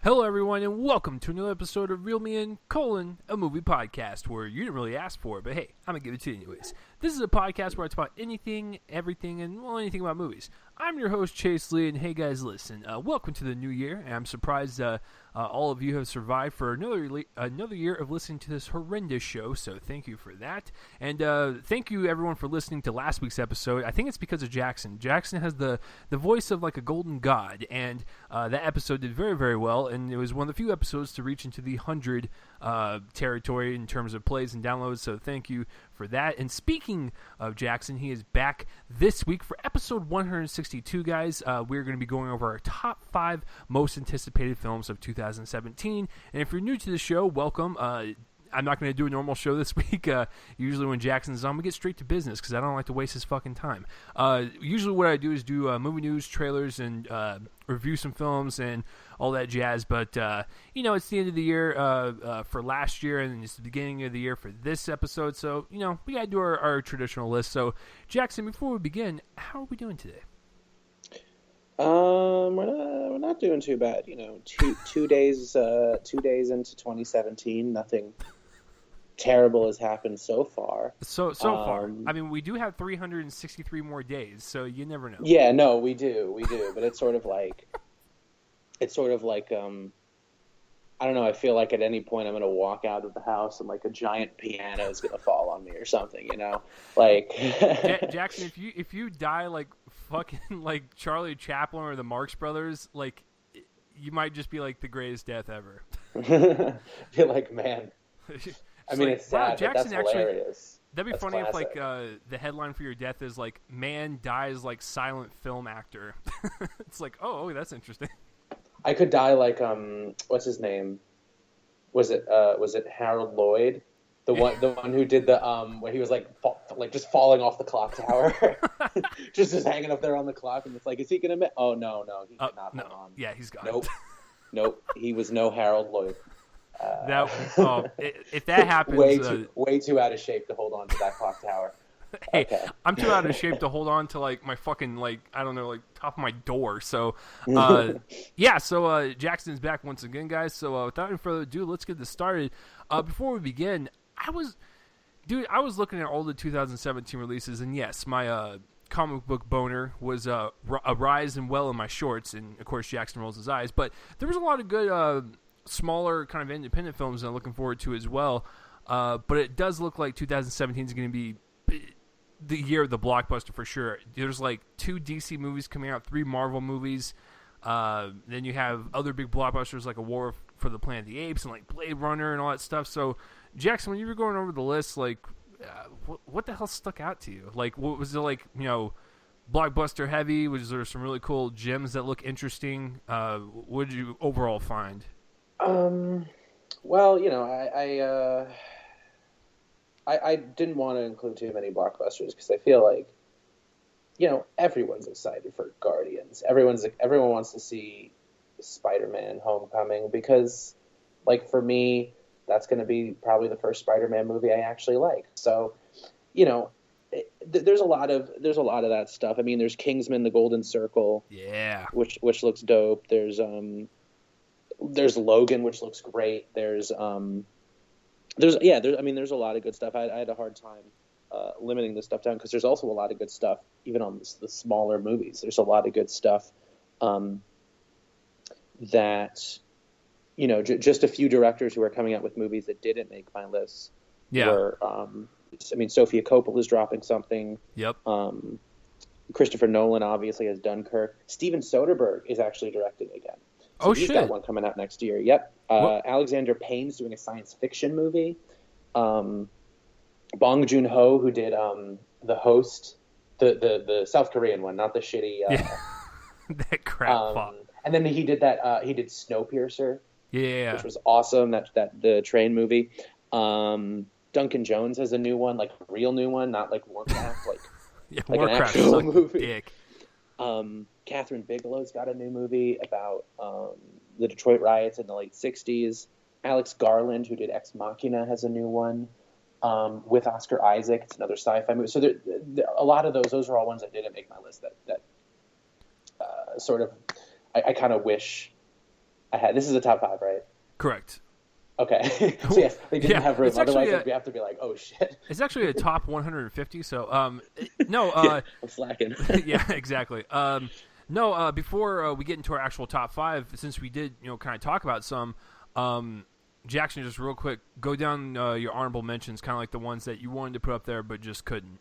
Hello, everyone, and welcome to another episode of Reel Me In, a movie podcast where you didn't really ask for it, but hey, I'm going to give it to you anyways. This is a podcast where I talk about anything, everything, and, well, anything about movies. I'm your host, Chase Lee, and hey, guys, listen, welcome to the new year, and I'm surprised all of you have survived for another year of listening to this horrendous show, so thank you for that. And thank you, everyone, for listening to last week's episode. I think it's because of Jackson. Jackson has the voice of, like, a golden god, and that episode did very, very well, and it was one of the few episodes to reach into the 100 territory in terms of plays and downloads, so thank you for that. And speaking of Jackson, he is back this week for episode 162, guys. We're going to be going over our top 5 most anticipated films of 2017, and if you're new to the show, welcome. I'm not going to do a normal show this week. Usually when Jackson's on, we get straight to business because I don't like to waste his fucking time. Usually what I do is do movie news, trailers, and review some films and all that jazz. But, it's the end of the year for last year, and it's the beginning of the year for this episode. So, we got to do our traditional list. So, Jackson, before we begin, how are we doing today? We're not doing too bad. Two days into 2017, nothing terrible has happened so far. So far, I mean, we do have 363 more days, so you never know. Yeah, no, we do, but it's sort of like, I don't know. I feel like at any point I'm going to walk out of the house and like a giant piano is going to fall on me or something, like. Jackson, if you die like fucking like Charlie Chaplin or the Marx Brothers, like you might just be like the greatest death ever. You're like, man. I mean, it's sad, Jackson, but that's hilarious. That'd be that's funny classic. If like the headline for your death is like man dies like silent film actor. It's like, oh, that's interesting. I could die like what's his name? Was it Harold Lloyd, the one who did the where he was like just falling off the clock tower, just hanging up there on the clock, and it's like, is he gonna? Oh no, he did not. No, on. Yeah, he's gone. Nope, he was no Harold Lloyd. If that happens, way too out of shape to hold on to that clock tower. Hey, okay. I'm too out of shape to hold on to like my fucking I don't know, like top of my door. So, So Jackson's back once again, guys. So without any further ado, let's get this started. Before we begin, I was looking at all the 2017 releases, and yes, my comic book boner was a rise and well in my shorts, and of course Jackson rolls his eyes. But there was a lot of good smaller kind of independent films that I'm looking forward to as well. But it does look like 2017 is going to be the year of the blockbuster for sure. There's like 2 DC movies coming out, 3 Marvel movies. Then you have other big blockbusters like A War for the Planet of the Apes and like Blade Runner and all that stuff. So, Jackson, when you were going over the list, like, what the hell stuck out to you? Like, what was it like? Blockbuster heavy? Was there some really cool gems that look interesting? What did you overall find? Well, I didn't want to include too many blockbusters because I feel like, everyone's excited for Guardians. Everyone wants to see Spider-Man: Homecoming because, like, for me, that's going to be probably the first Spider-Man movie I actually like. So, there's a lot of that stuff. I mean, there's Kingsman: The Golden Circle, yeah, which looks dope. There's Logan, which looks great. There's a lot of good stuff. I had a hard time limiting this stuff down because there's also a lot of good stuff even on the smaller movies. There's a lot of good stuff that just a few directors who are coming out with movies that didn't make my list. Yeah. Were, Sofia Coppola's dropping something. Yep. Christopher Nolan obviously has Dunkirk. Steven Soderbergh is actually directing again. So he's got one coming out next year. Yep. Alexander Payne's doing a science fiction movie. Bong Joon-ho, who did The Host, the South Korean one, not the shitty. That crap. And then he did he did Snowpiercer. Yeah. Which was awesome. That the train movie. Duncan Jones has a new one, like a real new one, not like Warcraft, like an actual movie. Dick. Catherine Bigelow's got a new movie about the Detroit riots in the late 60s. Alex Garland, who did Ex Machina, has a new one with Oscar Isaac. It's another sci-fi movie. So a lot of those are all ones that didn't make my list that sort of I kind of wish This is a top 5, right? Correct. Okay. So yes, they didn't have room. Otherwise, I'd have to be like, oh shit. It's actually a top 150. So no, yeah, I'm slacking. yeah, exactly. No, before we get into our actual top 5, since we did kind of talk about some, Jackson, just real quick, go down your honorable mentions, kind of like the ones that you wanted to put up there but just couldn't.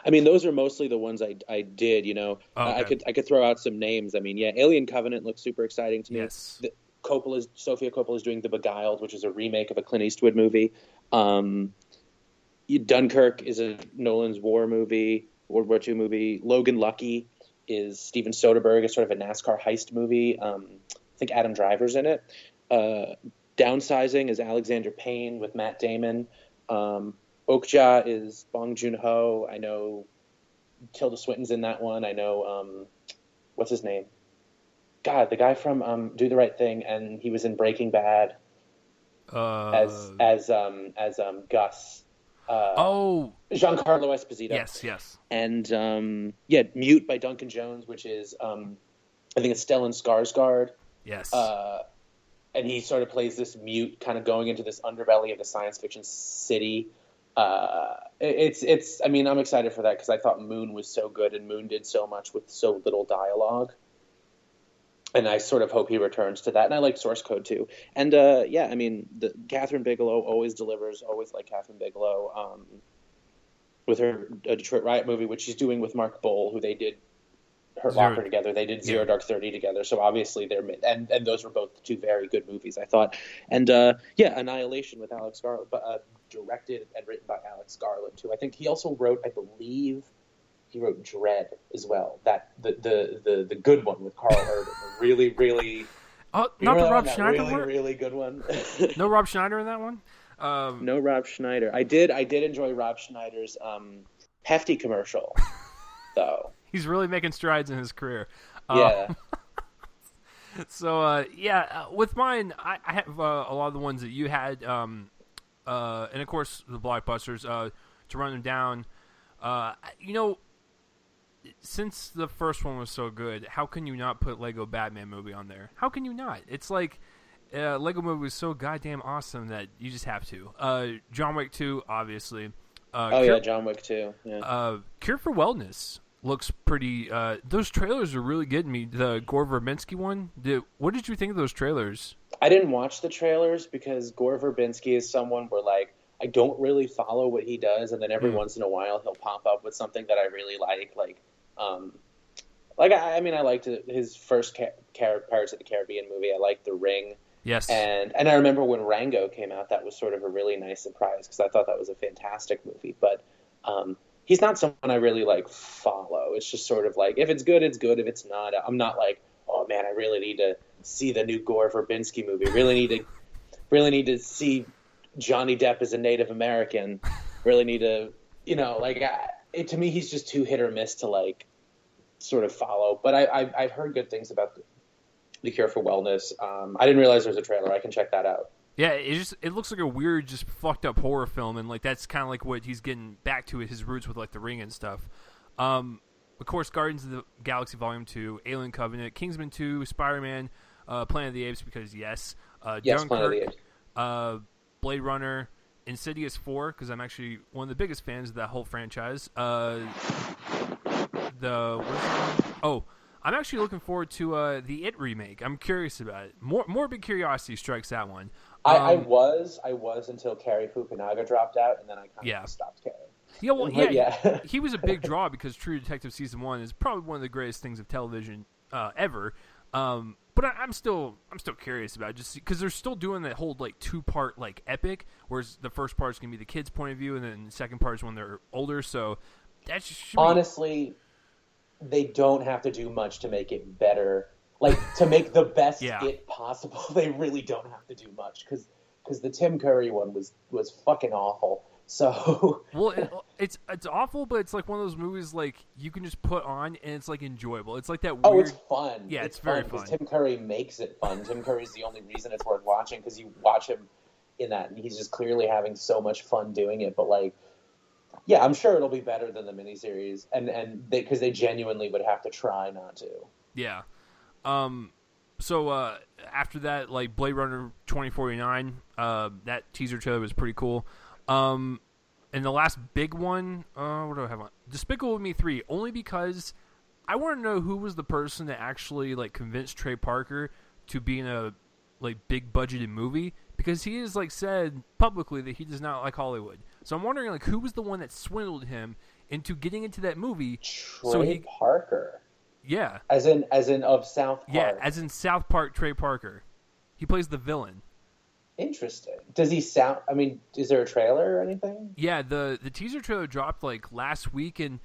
I mean, those are mostly the ones I did. Okay. I could throw out some names. I mean, yeah, Alien Covenant looks super exciting to me. Yes. Sofia Coppola is doing The Beguiled, which is a remake of a Clint Eastwood movie. Dunkirk is a Nolan's war movie, World War II movie. Logan Lucky is Steven Soderbergh. It's sort of a NASCAR heist movie. I think Adam Driver's in it. Downsizing is Alexander Payne with Matt Damon. Okja is Bong Joon-ho. I know Tilda Swinton's in that one. I know what's his name? God, the guy from Do the Right Thing, and he was in Breaking Bad as Gus. Giancarlo Esposito. Yes. And Mute by Duncan Jones, which is I think it's Stellan Skarsgård. Yes. And he sort of plays this mute, kind of going into this underbelly of the science fiction city. It's. I mean, I'm excited for that because I thought Moon was so good, and Moon did so much with so little dialogue. And I sort of hope he returns to that. And I like Source Code too. And I mean, Catherine Bigelow always delivers. Always like Catherine Bigelow with her Detroit Riot movie, which she's doing with Mark Bowl, who they did Hurt Locker together. They did Zero Dark 30 together. So obviously and those were both two very good movies, I thought. And Annihilation with Alex Garland, directed and written by Alex Garland too. I think he also wrote, I believe, he wrote Dread as well. That the good one with Carl Urban. Really, really. Oh, not the Rob Schneider one. Really, really good one. No Rob Schneider in that one. No Rob Schneider. I did enjoy Rob Schneider's hefty commercial, though. He's really making strides in his career. Yeah. So with mine, I have a lot of the ones that you had, and of course the blockbusters. To run them down, since the first one was so good, how can you not put Lego Batman movie on there? How can you not? It's like Lego movie was so goddamn awesome that you just have to. John Wick 2, obviously. John Wick 2. Yeah. Cure for Wellness looks pretty. Those trailers are really good to me. The Gore Verbinski one. What did you think of those trailers? I didn't watch the trailers because Gore Verbinski is someone where I don't really follow what he does, and then every once in a while he'll pop up with something that I really like. I liked his first Pirates of the Caribbean movie. I liked The Ring. Yes. And I remember when Rango came out, that was sort of a really nice surprise because I thought that was a fantastic movie. But he's not someone I really follow. It's just sort of if it's good, it's good. If it's not, I'm not oh man, I really need to see the new Gore Verbinski movie. Really need to see Johnny Depp as a Native American. Really need to, to me, he's just too hit or miss to sort of follow. But I've heard good things about the Cure for Wellness. I didn't realize there was a trailer. I can check that out. Yeah, it looks like a weird, just fucked up horror film, and that's kind of what he's getting back to his roots with The Ring and stuff. Of course, Guardians of the Galaxy Volume 2, Alien Covenant, Kingsman 2, Spider-Man, Planet of the Apes because yes, yes, Dunkirk, Planet of the Apes. Blade Runner, Insidious 4 because I'm actually one of the biggest fans of that whole franchise. I'm actually looking forward to the It remake. I'm curious about it. Morbid curiosity strikes that one. I was until Cary Fukunaga dropped out, and then I kind of stopped caring. Yeah, he was a big draw because True Detective Season 1 is probably one of the greatest things of television ever. But I'm still curious about it just because they're still doing that whole 2-part epic, whereas the first part is going to be the kids' point of view, and then the second part is when they're older. So that should honestly, they don't have to do much to make it better. To make the best it possible, they really don't have to do much because the Tim Curry one was fucking awful. So it's awful, but it's one of those movies you can just put on and it's enjoyable. It's that weird. Oh, it's fun. Yeah, it's very fun. Tim Curry makes it fun. Tim Curry's the only reason it's worth watching because you watch him in that and he's just clearly having so much fun doing it. But I'm sure it'll be better than the miniseries, and because they genuinely would have to try not to. Yeah. So after that, like Blade Runner 2049, that teaser trailer was pretty cool. And the last big one, what do I have on? Despicable Me 3, only because I want to know who was the person that actually like convinced Trey Parker to be in a like big budgeted movie, because he has like said publicly that he does not like Hollywood. So I'm wondering like who was the one that swindled him into getting into that movie. Trey Parker. Yeah. As in of South Park. Yeah, as in South Park Trey Parker. He plays the villain. Interesting. Does he sound... I mean, is there a trailer or anything? Yeah, the teaser trailer dropped like last week, and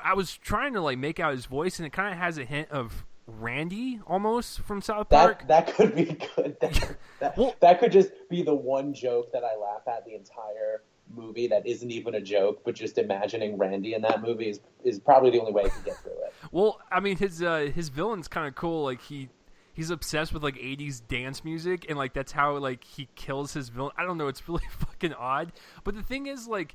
I was trying to like make out his voice, and it kind of has a hint of Randy almost from South Park. That could be good. That could just be the one joke that I laugh at the entire movie that isn't even a joke, but just imagining Randy in that movie is probably the only way I can get through it. Well, I mean, his villain's kind of cool. Like he's obsessed with like 80s dance music, and like that's how like he kills his villain. I don't know, it's really fucking odd. But the thing is, like,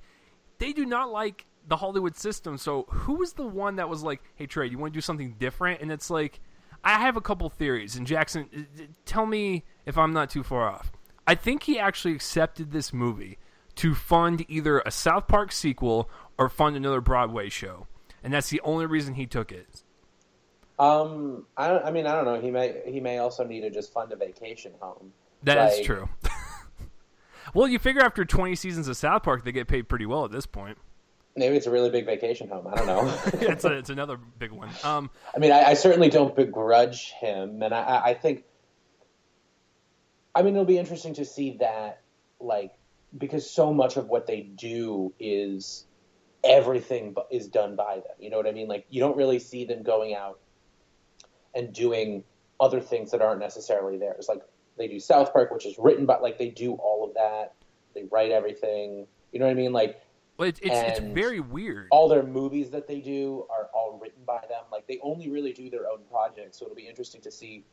they do not like the Hollywood system. So who was the one that was like, hey Trey, you want to do something different? And it's like, I have a couple theories, and Jackson, tell me if I'm not too far off. I think he actually accepted this movie to fund either a South Park sequel or fund another Broadway show, and that's the only reason he took it. I don't know. He may also need to just fund a vacation home. That is true. Well, you figure after 20 seasons of South Park, they get paid pretty well at this point. Maybe it's a really big vacation home. I don't know. It's another big one. I mean, I certainly don't begrudge him, and I think. I mean, it'll be interesting to see that, like, because so much of what they do is everything is done by them. You know what I mean? Like, you don't really see them going out and doing other things that aren't necessarily theirs. Like, they do South Park, which is written by, like, they do all of that. They write everything. You know what I mean? Like, well, it's very weird. All their movies that they do are all written by them. Like, they only really do their own projects. So it'll be interesting to see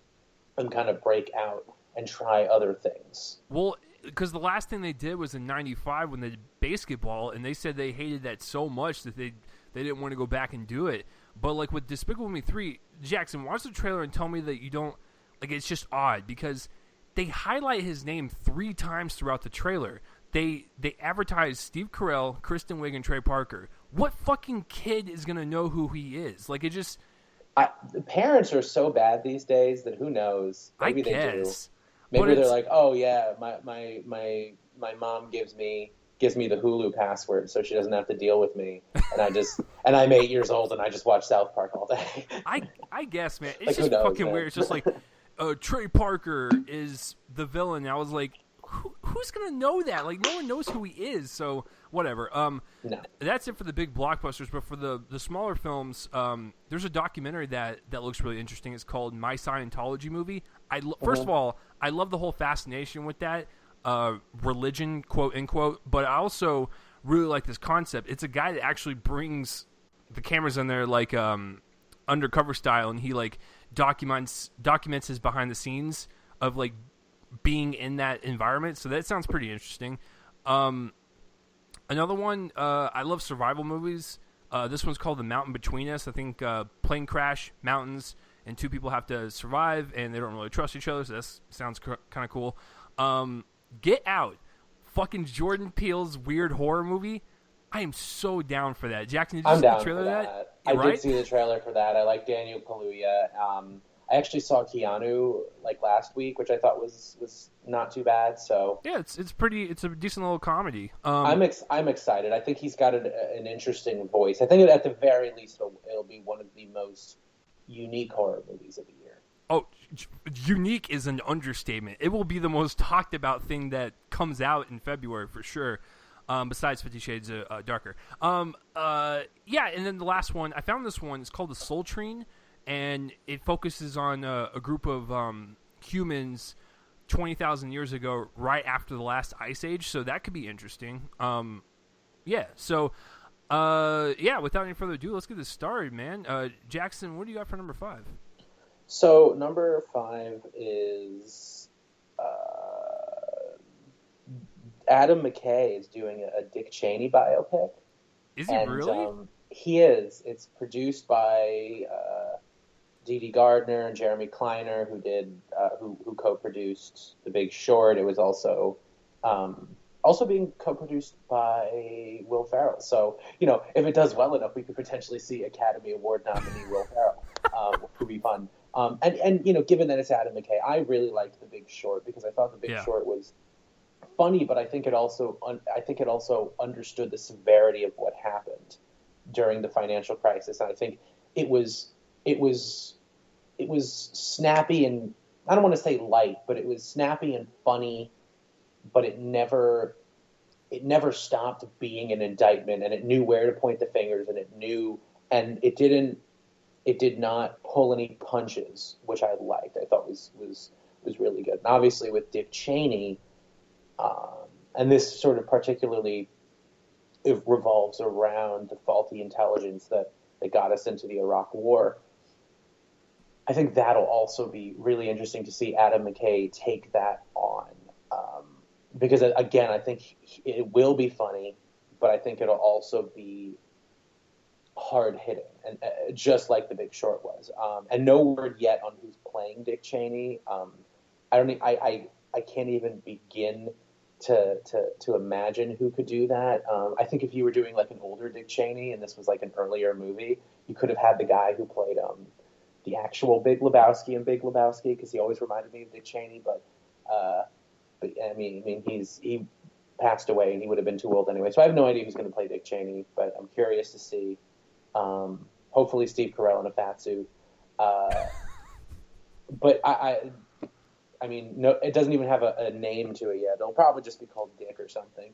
them kind of break out and try other things. Well, because the last thing they did was in '95 when they did Basketball, and they said they hated that so much that they didn't want to go back and do it. But like with Despicable Me 3, Jackson, watch the trailer and tell me that you don't like. It's just odd because they highlight his name 3 times throughout the trailer. They advertise Steve Carell, Kristen Wiig, and Trey Parker. What fucking kid is gonna know who he is? Like, it just. The parents are so bad these days that who knows? Maybe they do. Maybe they're like, oh yeah, my mom gives me the Hulu password so she doesn't have to deal with me, and I'm 8 years old and I just watch South Park all day. I guess, man, it's like, just knows, fucking man? Weird. It's just like Trey Parker is the villain. And I was like, who's gonna know that? Like, no one knows who he is. So whatever. No. That's it for the big blockbusters. But for the smaller films, there's a documentary that looks really interesting. It's called My Scientology Movie. First of all, I love the whole fascination with that religion, quote unquote. But I also really like this concept. It's a guy that actually brings the cameras in there like undercover style, and he like documents his behind the scenes of like being in that environment. So that sounds pretty interesting. Another one, I love survival movies. This one's called The Mountain Between Us. I think plane crash, mountains, and 2 people have to survive, and they don't really trust each other, so that sounds kind of cool. Get Out. Fucking Jordan Peele's weird horror movie. I am so down for that. Jackson, did you see the trailer for that? I did see the trailer for that. I like Daniel Kaluuya. I actually saw Keanu like last week, which I thought was not too bad. So yeah, it's a decent little comedy. I'm excited. I think he's got an interesting voice. I think at the very least it'll be one of the most unique horror movies of the year. Oh, unique is an understatement. It will be the most talked about thing that comes out in February for sure. Besides 50 Shades Darker. Yeah, and then the last one, I found this one. It's called The Soul Train, and it focuses on a group of humans 20,000 years ago, right after the last ice age. So that could be interesting. Yeah. So, without any further ado, let's get this started, man. Jackson, what do you got for number 5? So number 5 is Adam McKay is doing a Dick Cheney biopic. Is he really? He is. It's produced by Dee Gardner and Jeremy Kleiner, who did who co-produced The Big Short. It was also being co-produced by Will Ferrell. So, if it does well enough, we could potentially see Academy Award nominee Will Ferrell, which would be fun. And given that it's Adam McKay, I really liked The Big Short because I thought The Big Short was funny, but I think it also understood the severity of what happened during the financial crisis. And I think it was snappy, and I don't want to say light, but it was snappy and funny, but it never stopped being an indictment, and it knew where to point the fingers, and it did not pull any punches, which I liked. I thought was really good. And obviously with Dick Cheney, and this sort of particularly it revolves around the faulty intelligence that got us into the Iraq War. I think that'll also be really interesting to see Adam McKay take that on. Because, again, I think it will be funny, but I think it'll also be hard-hitting, and just like The Big Short was. And no word yet on who's playing Dick Cheney. I can't even begin to imagine who could do that. I think if you were doing like an older Dick Cheney and this was like an earlier movie, you could have had the guy who played the actual Big Lebowski in Big Lebowski, because he always reminded me of Dick Cheney. But I mean, he passed away and he would have been too old anyway. So I have no idea who's going to play Dick Cheney, but I'm curious to see. Hopefully Steve Carell in a fat suit. But I mean, no, it doesn't even have a name to it yet. It'll probably just be called Dick or something.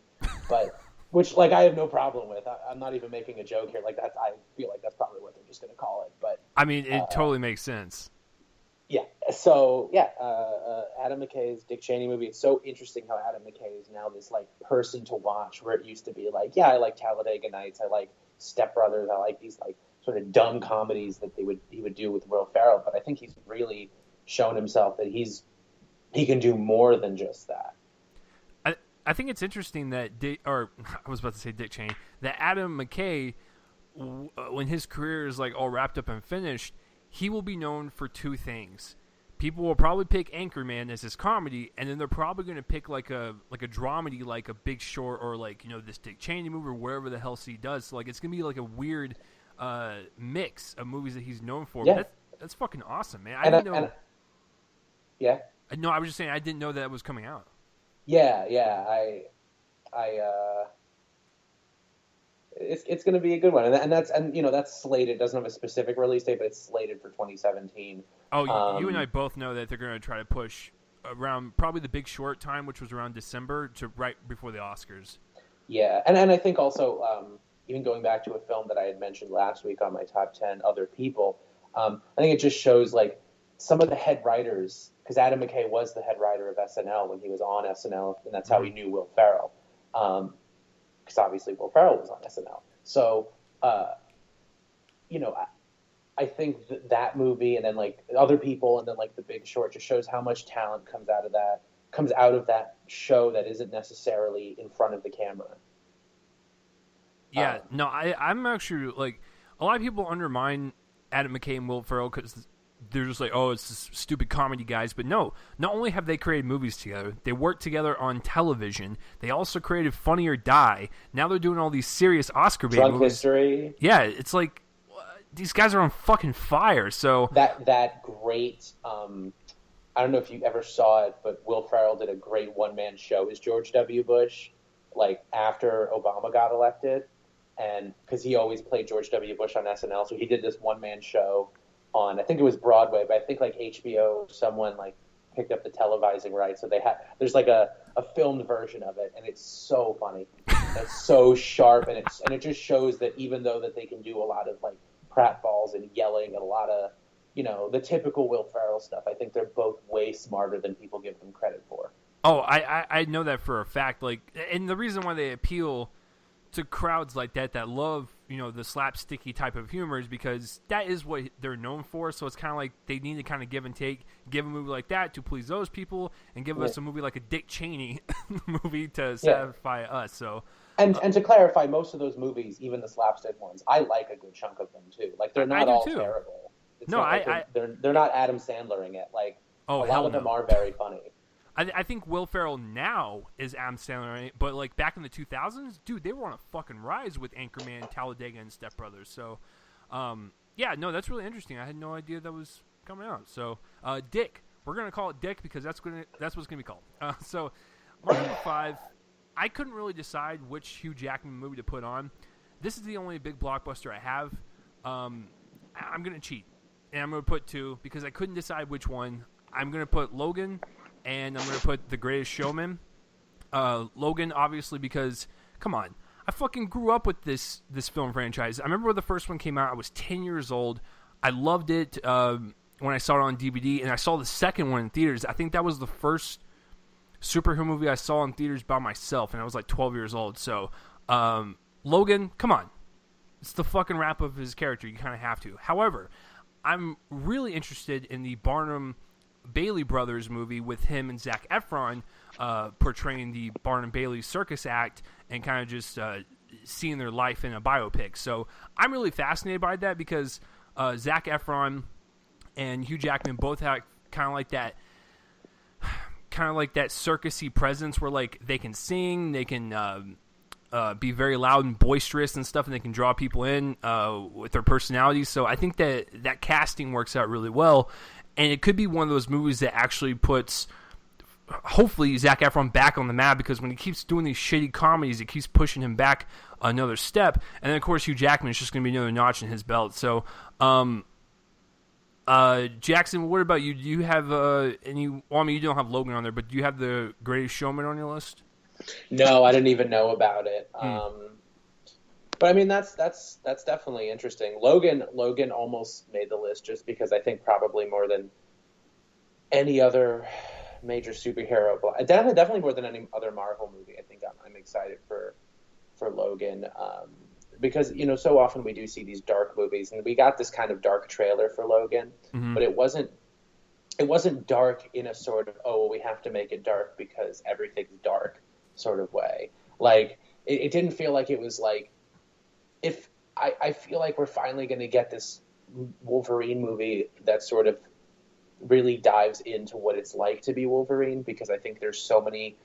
But which, like, I have no problem with. I'm not even making a joke here. Like, I feel like that's probably what they're just going to call it. But I mean, it totally makes sense. Yeah. So yeah, Adam McKay's Dick Cheney movie. It's so interesting how Adam McKay is now this like person to watch, where it used to be like, yeah, I like Talladega Nights, I like Step Brothers, I like these like sort of dumb comedies that he would do with Will Ferrell. But I think he's really shown himself that he can do more than just that. I think it's interesting that I was about to say Dick Cheney, that Adam McKay, when his career is like all wrapped up and finished, he will be known for two things. People will probably pick Anchorman as his comedy, and then they're probably going to pick like a dramedy, like a Big Short, or like, this Dick Cheney movie, or whatever the hell he does. So like it's going to be like a weird mix of movies that he's known for. Yeah. But that's fucking awesome, man. I didn't know. Yeah. No, I was just saying I didn't know that it was coming out. Yeah. It's going to be a good one, and that's slated. It doesn't have a specific release date, but it's slated for 2017. Oh, you and I both know that they're going to try to push around probably the Big Short time, which was around December, to right before the Oscars. Yeah, and I think also even going back to a film that I had mentioned last week on my top 10, Other People, I think it just shows like some of the head writers, because Adam McKay was the head writer of SNL when he was on SNL, and that's how he knew Will Ferrell. Because obviously Will Ferrell was on SNL. So, I think that movie, and then like Other People, and then like The Big Short, just shows how much talent comes out of that show that isn't necessarily in front of the camera. Yeah, no, I'm actually like, a lot of people undermine Adam McKay and Will Ferrell because they're just like, oh, it's this stupid comedy guys. But no, not only have they created movies together, they worked together on television. They also created Funny or Die. Now they're doing all these serious Oscar bait movies. History. Yeah, it's like these guys are on fucking fire. So that great. I don't know if you ever saw it, but Will Ferrell did a great one-man show as George W. Bush, like after Obama got elected, and because he always played George W. Bush on SNL, so he did this one-man show on, I think it was Broadway, but I think like HBO, someone like picked up the televising rights, so there's like a filmed version of it, and it's so funny, and it's so sharp, and it just shows that even though that they can do a lot of like pratfalls and yelling and a lot of the typical Will Ferrell stuff, I think they're both way smarter than people give them credit for. Oh, I know that for a fact. Like, and the reason why they appeal to crowds like that love, the slapsticky type of humor, is because that is what they're known for. So it's kind of like they need to kind of give and take, give a movie like that to please those people, and give us a movie like a Dick Cheney movie to satisfy us. So, and to clarify, most of those movies, even the slapstick ones, I like a good chunk of them too. Like they're not all terrible. It's not like they're not Adam Sandlering it. Like a lot of them are very funny. I think Will Ferrell now is Adam Sandler, but like back in the 2000s, dude, they were on a fucking rise with Anchorman, Talladega, and Step Brothers. So, yeah, no, that's really interesting. I had no idea that was coming out. So, Dick, we're gonna call it Dick because that's what it's gonna be called. So, my number 5, I couldn't really decide which Hugh Jackman movie to put on. This is the only big blockbuster I have. I'm gonna cheat, and I'm gonna put 2 because I couldn't decide which one. I'm gonna put Logan. And I'm going to put The Greatest Showman. Logan, obviously, because, come on. I fucking grew up with this film franchise. I remember when the first one came out. I was 10 years old. I loved it when I saw it on DVD. And I saw the second one in theaters. I think that was the first superhero movie I saw in theaters by myself. And I was like 12 years old. So, Logan, come on. It's the fucking wrap of his character. You kind of have to. However, I'm really interested in the Barnum Bailey Brothers movie with him and Zac Efron portraying the Barnum Bailey Circus Act and kind of just seeing their life in a biopic. So I'm really fascinated by that because Zac Efron and Hugh Jackman both have kind of like that circusy presence where like they can sing, they can be very loud and boisterous and stuff, and they can draw people in with their personalities. So I think that casting works out really well. And it could be one of those movies that actually puts, hopefully, Zac Efron back on the map because when he keeps doing these shitty comedies, it keeps pushing him back another step. And then, of course, Hugh Jackman is just going to be another notch in his belt. So, Jackson, what about you? Do you have any? Well, I mean, you don't have Logan on there, but do you have The Greatest Showman on your list? No, I didn't even know about it. But I mean, that's definitely interesting. Logan almost made the list just because I think probably more than any other major superhero, definitely more than any other Marvel movie. I think I'm excited for Logan because so often we do see these dark movies, and we got this kind of dark trailer for Logan, but it wasn't dark in a sort of we have to make it dark because everything's dark sort of way. Like it didn't feel like it was like. If I feel like we're finally going to get this Wolverine movie that sort of really dives into what it's like to be Wolverine, because I think there's so many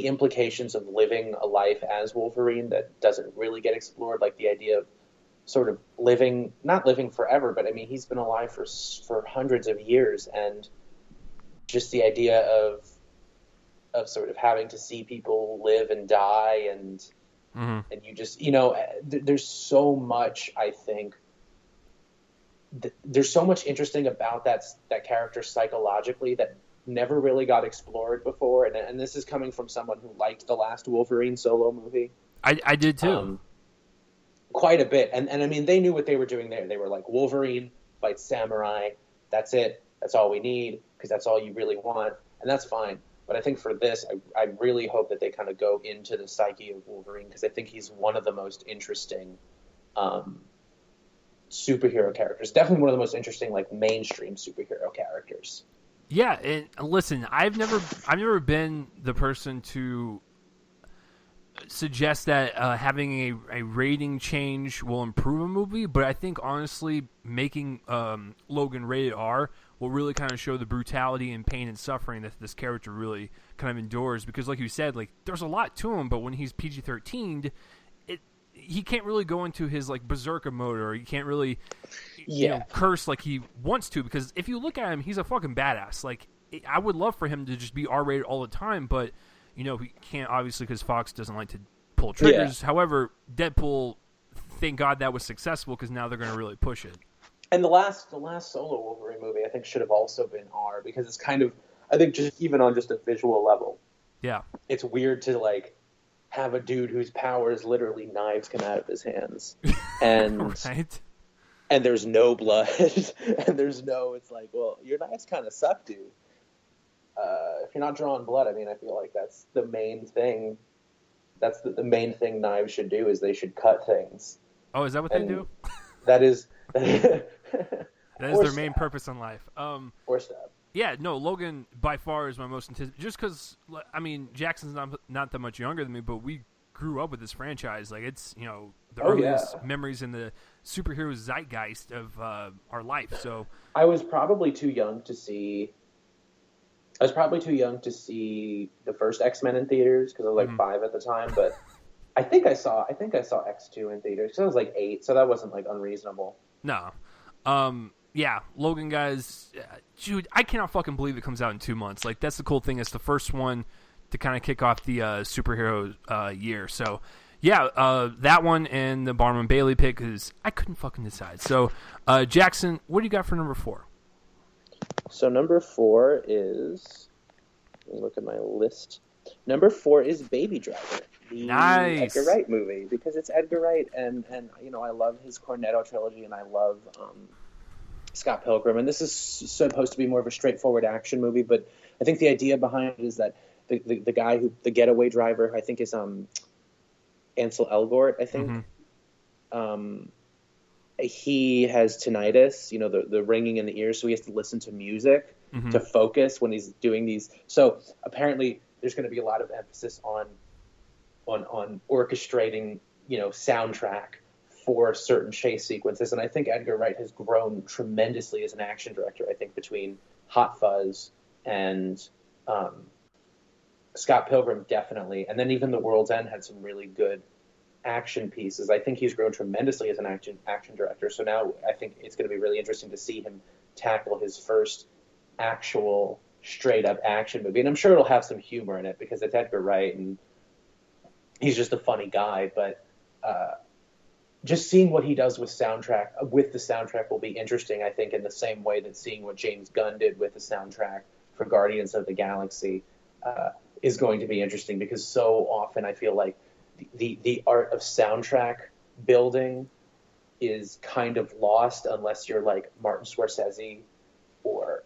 implications of living a life as Wolverine that doesn't really get explored, like the idea of sort of not living forever, but I mean he's been alive for hundreds of years, and just the idea of sort of having to see people live and die and you just, there's so much, I think, there's so much interesting about that character psychologically that never really got explored before. And this is coming from someone who liked the last Wolverine solo movie. I did too. Quite a bit. And I mean, they knew what they were doing there. They were like, Wolverine fights samurai. That's it. That's all we need because that's all you really want. And that's fine. But I think for this, I really hope that they kind of go into the psyche of Wolverine because I think he's one of the most interesting superhero characters. Definitely one of the most interesting, like, mainstream superhero characters. Yeah, and listen, I've never been the person to suggest that having a rating change will improve a movie, but I think honestly making Logan rated R will really kind of show the brutality and pain and suffering that this character really kind of endures, because like you said, like there's a lot to him, but when he's PG-13'd, he can't really go into his like berserker mode, or he can't really curse like he wants to, because if you look at him, he's a fucking badass. Like I would love for him to just be R-rated all the time, but he can't, obviously, because Fox doesn't like to pull triggers. However, Deadpool, thank God that was successful, because now they're going to really push it. And the last solo Wolverine movie, I think, should have also been R, because it's kind of, I think, just even on just a visual level, it's weird to like have a dude whose powers literally knives come out of his hands, and right? And there's no blood, and there's no. It's like, well, your knives kind of suck, dude. If you're not drawing blood, I mean, I feel like that's the main thing. That's the main thing knives should do, is they should cut things. Oh, is that what they do? That is their main purpose in life. Or stab. Yeah, no, Logan by far is my most anticipated. Just because, I mean, Jackson's not that much younger than me, but we grew up with this franchise. Like, it's, the earliest memories in the superhero zeitgeist of our life. So I was probably too young to see. I was probably too young to see the first X-Men in theaters because I was like 5 at the time. But I think I saw X2 in theaters because I was like 8, so that wasn't like unreasonable. No. Yeah, Logan, guys, dude, I cannot fucking believe it comes out in 2 months. Like, that's the cool thing. It's the first one to kind of kick off the superhero year. So, yeah, that one and the Barnum and Bailey pick is I couldn't fucking decide. So, Jackson, what do you got for number 4? So number 4 is, let me look at my list. Number 4 is Baby Driver, the Edgar Wright movie, because it's Edgar Wright, and you know, I love his Cornetto trilogy, and I love Scott Pilgrim, and this is supposed to be more of a straightforward action movie, but I think the idea behind it is that the guy the getaway driver, I think is Ansel Elgort, I think. He has tinnitus, you know, the ringing in the ears, so he has to listen to music to focus when he's doing these. So apparently there's going to be a lot of emphasis on orchestrating, you know, soundtrack for certain chase sequences. And I think Edgar Wright has grown tremendously as an action director. I think between Hot Fuzz and Scott Pilgrim, definitely. And then even The World's End had some really good action pieces. I think he's grown tremendously as an action director. So now I think it's going to be really interesting to see him tackle his first actual straight up action movie. And I'm sure it'll have some humor in it because it's Edgar Wright and he's just a funny guy. But just seeing what he does with the soundtrack will be interesting, I think, in the same way that seeing what James Gunn did with the soundtrack for Guardians of the Galaxy is going to be interesting, because so often I feel like the art of soundtrack building is kind of lost unless you're like Martin Scorsese,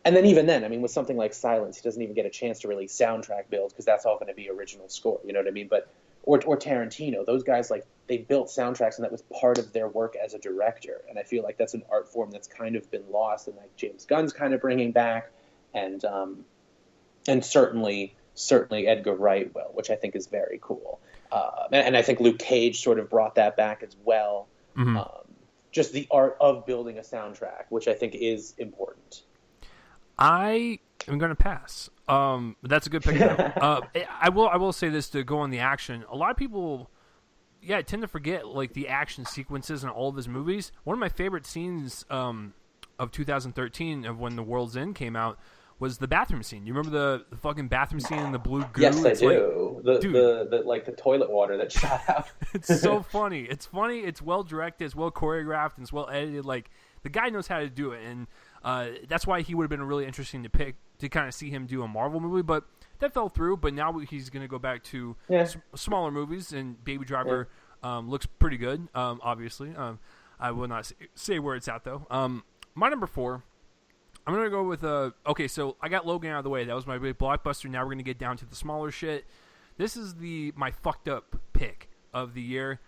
and then even then, I mean, with something like Silence, he doesn't even get a chance to really soundtrack build because that's all going to be original score, you know what I mean? But or Tarantino, those guys, like, they built soundtracks and that was part of their work as a director, and I feel like that's an art form that's kind of been lost, and like James Gunn's kind of bringing back, and certainly Edgar Wright will, which I think is very cool. And I think Luke Cage sort of brought that back as well. Just the art of building a soundtrack, which I think is important. I am going to pass. That's a good pick, though. I will say this to go on the action. A lot of people, tend to forget like the action sequences in all of his movies. One of my favorite scenes of 2013 of when The World's End came out was the bathroom scene. You remember the fucking bathroom scene in the blue goo? Yes, I do. The toilet water that shot out. It's so funny. It's funny. It's well directed. It's well choreographed. And it's well edited. Like, the guy knows how to do it, and that's why he would have been really interesting to pick to kind of see him do a Marvel movie. But that fell through. But now he's going to go back to smaller movies, and Baby Driver looks pretty good. Obviously, I will not say where it's at though. My number 4. I'm going to go with, okay, so I got Logan out of the way. That was my big blockbuster. Now we're going to get down to the smaller shit. This is my fucked up pick of the year.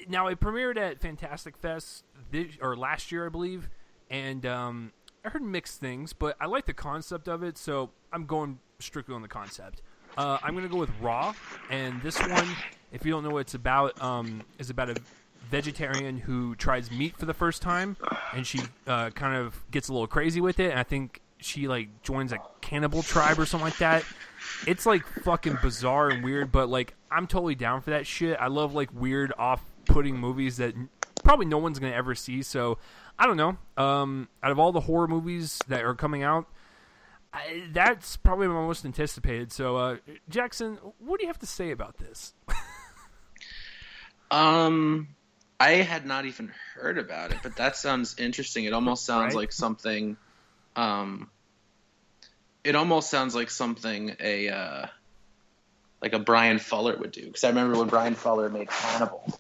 Now, it premiered at Fantastic Fest last year, I believe, and I heard mixed things, but I like the concept of it, so I'm going strictly on the concept. I'm going to go with Raw, and this one, if you don't know what it's about, is about a vegetarian who tries meat for the first time, and she kind of gets a little crazy with it, and I think she like joins a cannibal tribe or something like that. It's like fucking bizarre and weird, but like I'm totally down for that shit. I love like weird, off-putting movies that probably no one's gonna ever see. So I don't know. Out of all the horror movies that are coming out, that's probably my most anticipated. So Jackson, what do you have to say about this? I had not even heard about it, but that sounds interesting. It almost sounds like something. It almost sounds like something like a Brian Fuller would do. Because I remember when Brian Fuller made Hannibal,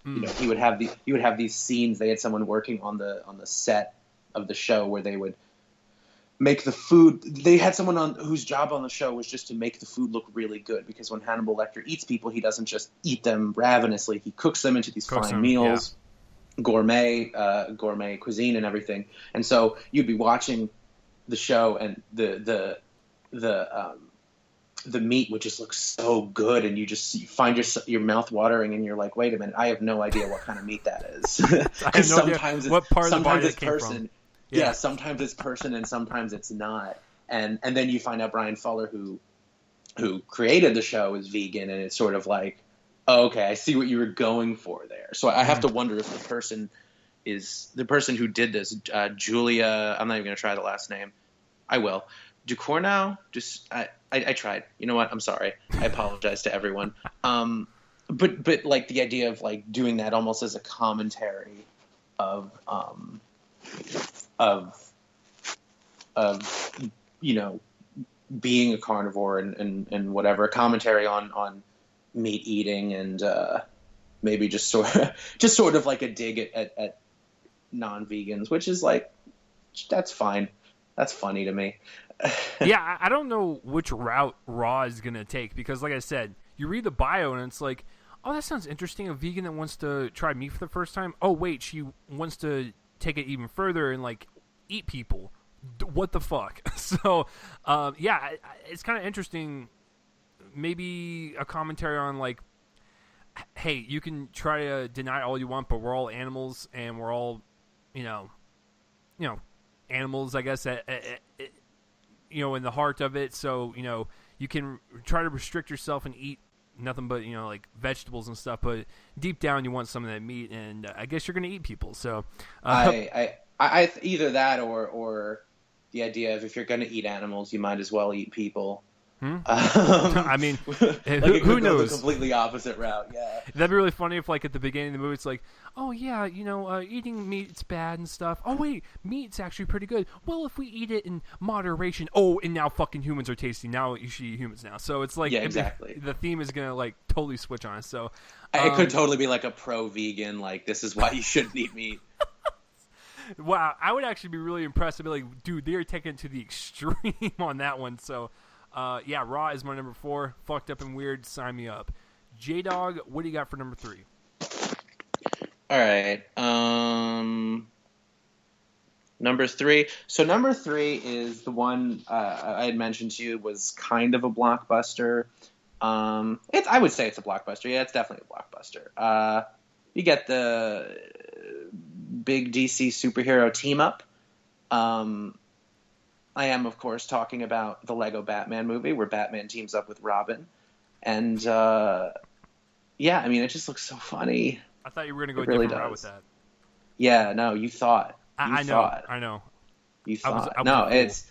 you know, he would have these scenes. They had someone working on the set of the show where they would make the food. They had someone on whose job on the show was just to make the food look really good, because when Hannibal Lecter eats people, he doesn't just eat them ravenously. He cooks them into these fine meals, gourmet cuisine and everything. And so you'd be watching the show, and the the meat would just look so good, and you find your mouth watering, and you're like, wait a minute, I have no idea what kind of meat that is. I have no idea what part of the body that came from. Yeah, sometimes it's person and sometimes it's not. And then you find out Brian Fuller, who created the show, is vegan, and it's sort of like, oh, okay, I see what you were going for there. So I have to wonder if the person who did this, Julia, I'm not even going to try the last name. I will. Ducournau? I tried. You know what? I'm sorry. I apologize to everyone. But like the idea of like doing that almost as a commentary of being a carnivore and whatever, commentary on meat eating and maybe just sort of like a dig at non-vegans, which is like, that's fine. That's funny to me. Yeah, I don't know which route Raw is going to take, because like I said, you read the bio and it's like, oh, that sounds interesting. A vegan that wants to try meat for the first time. Oh, wait, she wants to take it even further and like eat people. What the fuck? So, yeah, it's kind of interesting. Maybe a commentary on like, hey, you can try to deny all you want, but we're all animals and we're all, you know, animals, I guess, in the heart of it. So, you can try to restrict yourself and eat nothing but, like vegetables and stuff, but deep down you want some of that meat, and I guess you're going to eat people. So, I either that or the idea of, if you're going to eat animals, you might as well eat people. I mean, who knows? A completely opposite route. Yeah, that'd be really funny if, like, at the beginning of the movie, it's like, oh yeah, eating meat's bad and stuff. Oh wait, meat's actually pretty good. Well, if we eat it in moderation. Oh, and now fucking humans are tasty. Now you should eat humans now. So it's like, yeah, exactly. The theme is gonna like totally switch on us. So it could totally be like a pro-vegan, like, this is why you shouldn't eat meat. Wow, I would actually be really impressed. I'd be like, dude, they're taking it to the extreme on that one. So. Yeah, Raw is my number 4. Fucked up and weird. Sign me up. J-Dog, what do you got for number 3? All right. Number 3. So number 3 is the one I had mentioned to you was kind of a blockbuster. I would say it's a blockbuster. Yeah, it's definitely a blockbuster. You get the big DC superhero team up. I am, of course, talking about the Lego Batman movie, where Batman teams up with Robin. And, yeah, I mean, it just looks so funny. I thought you were going to go a different route with that. Yeah, no, you thought. I know. You thought. It's...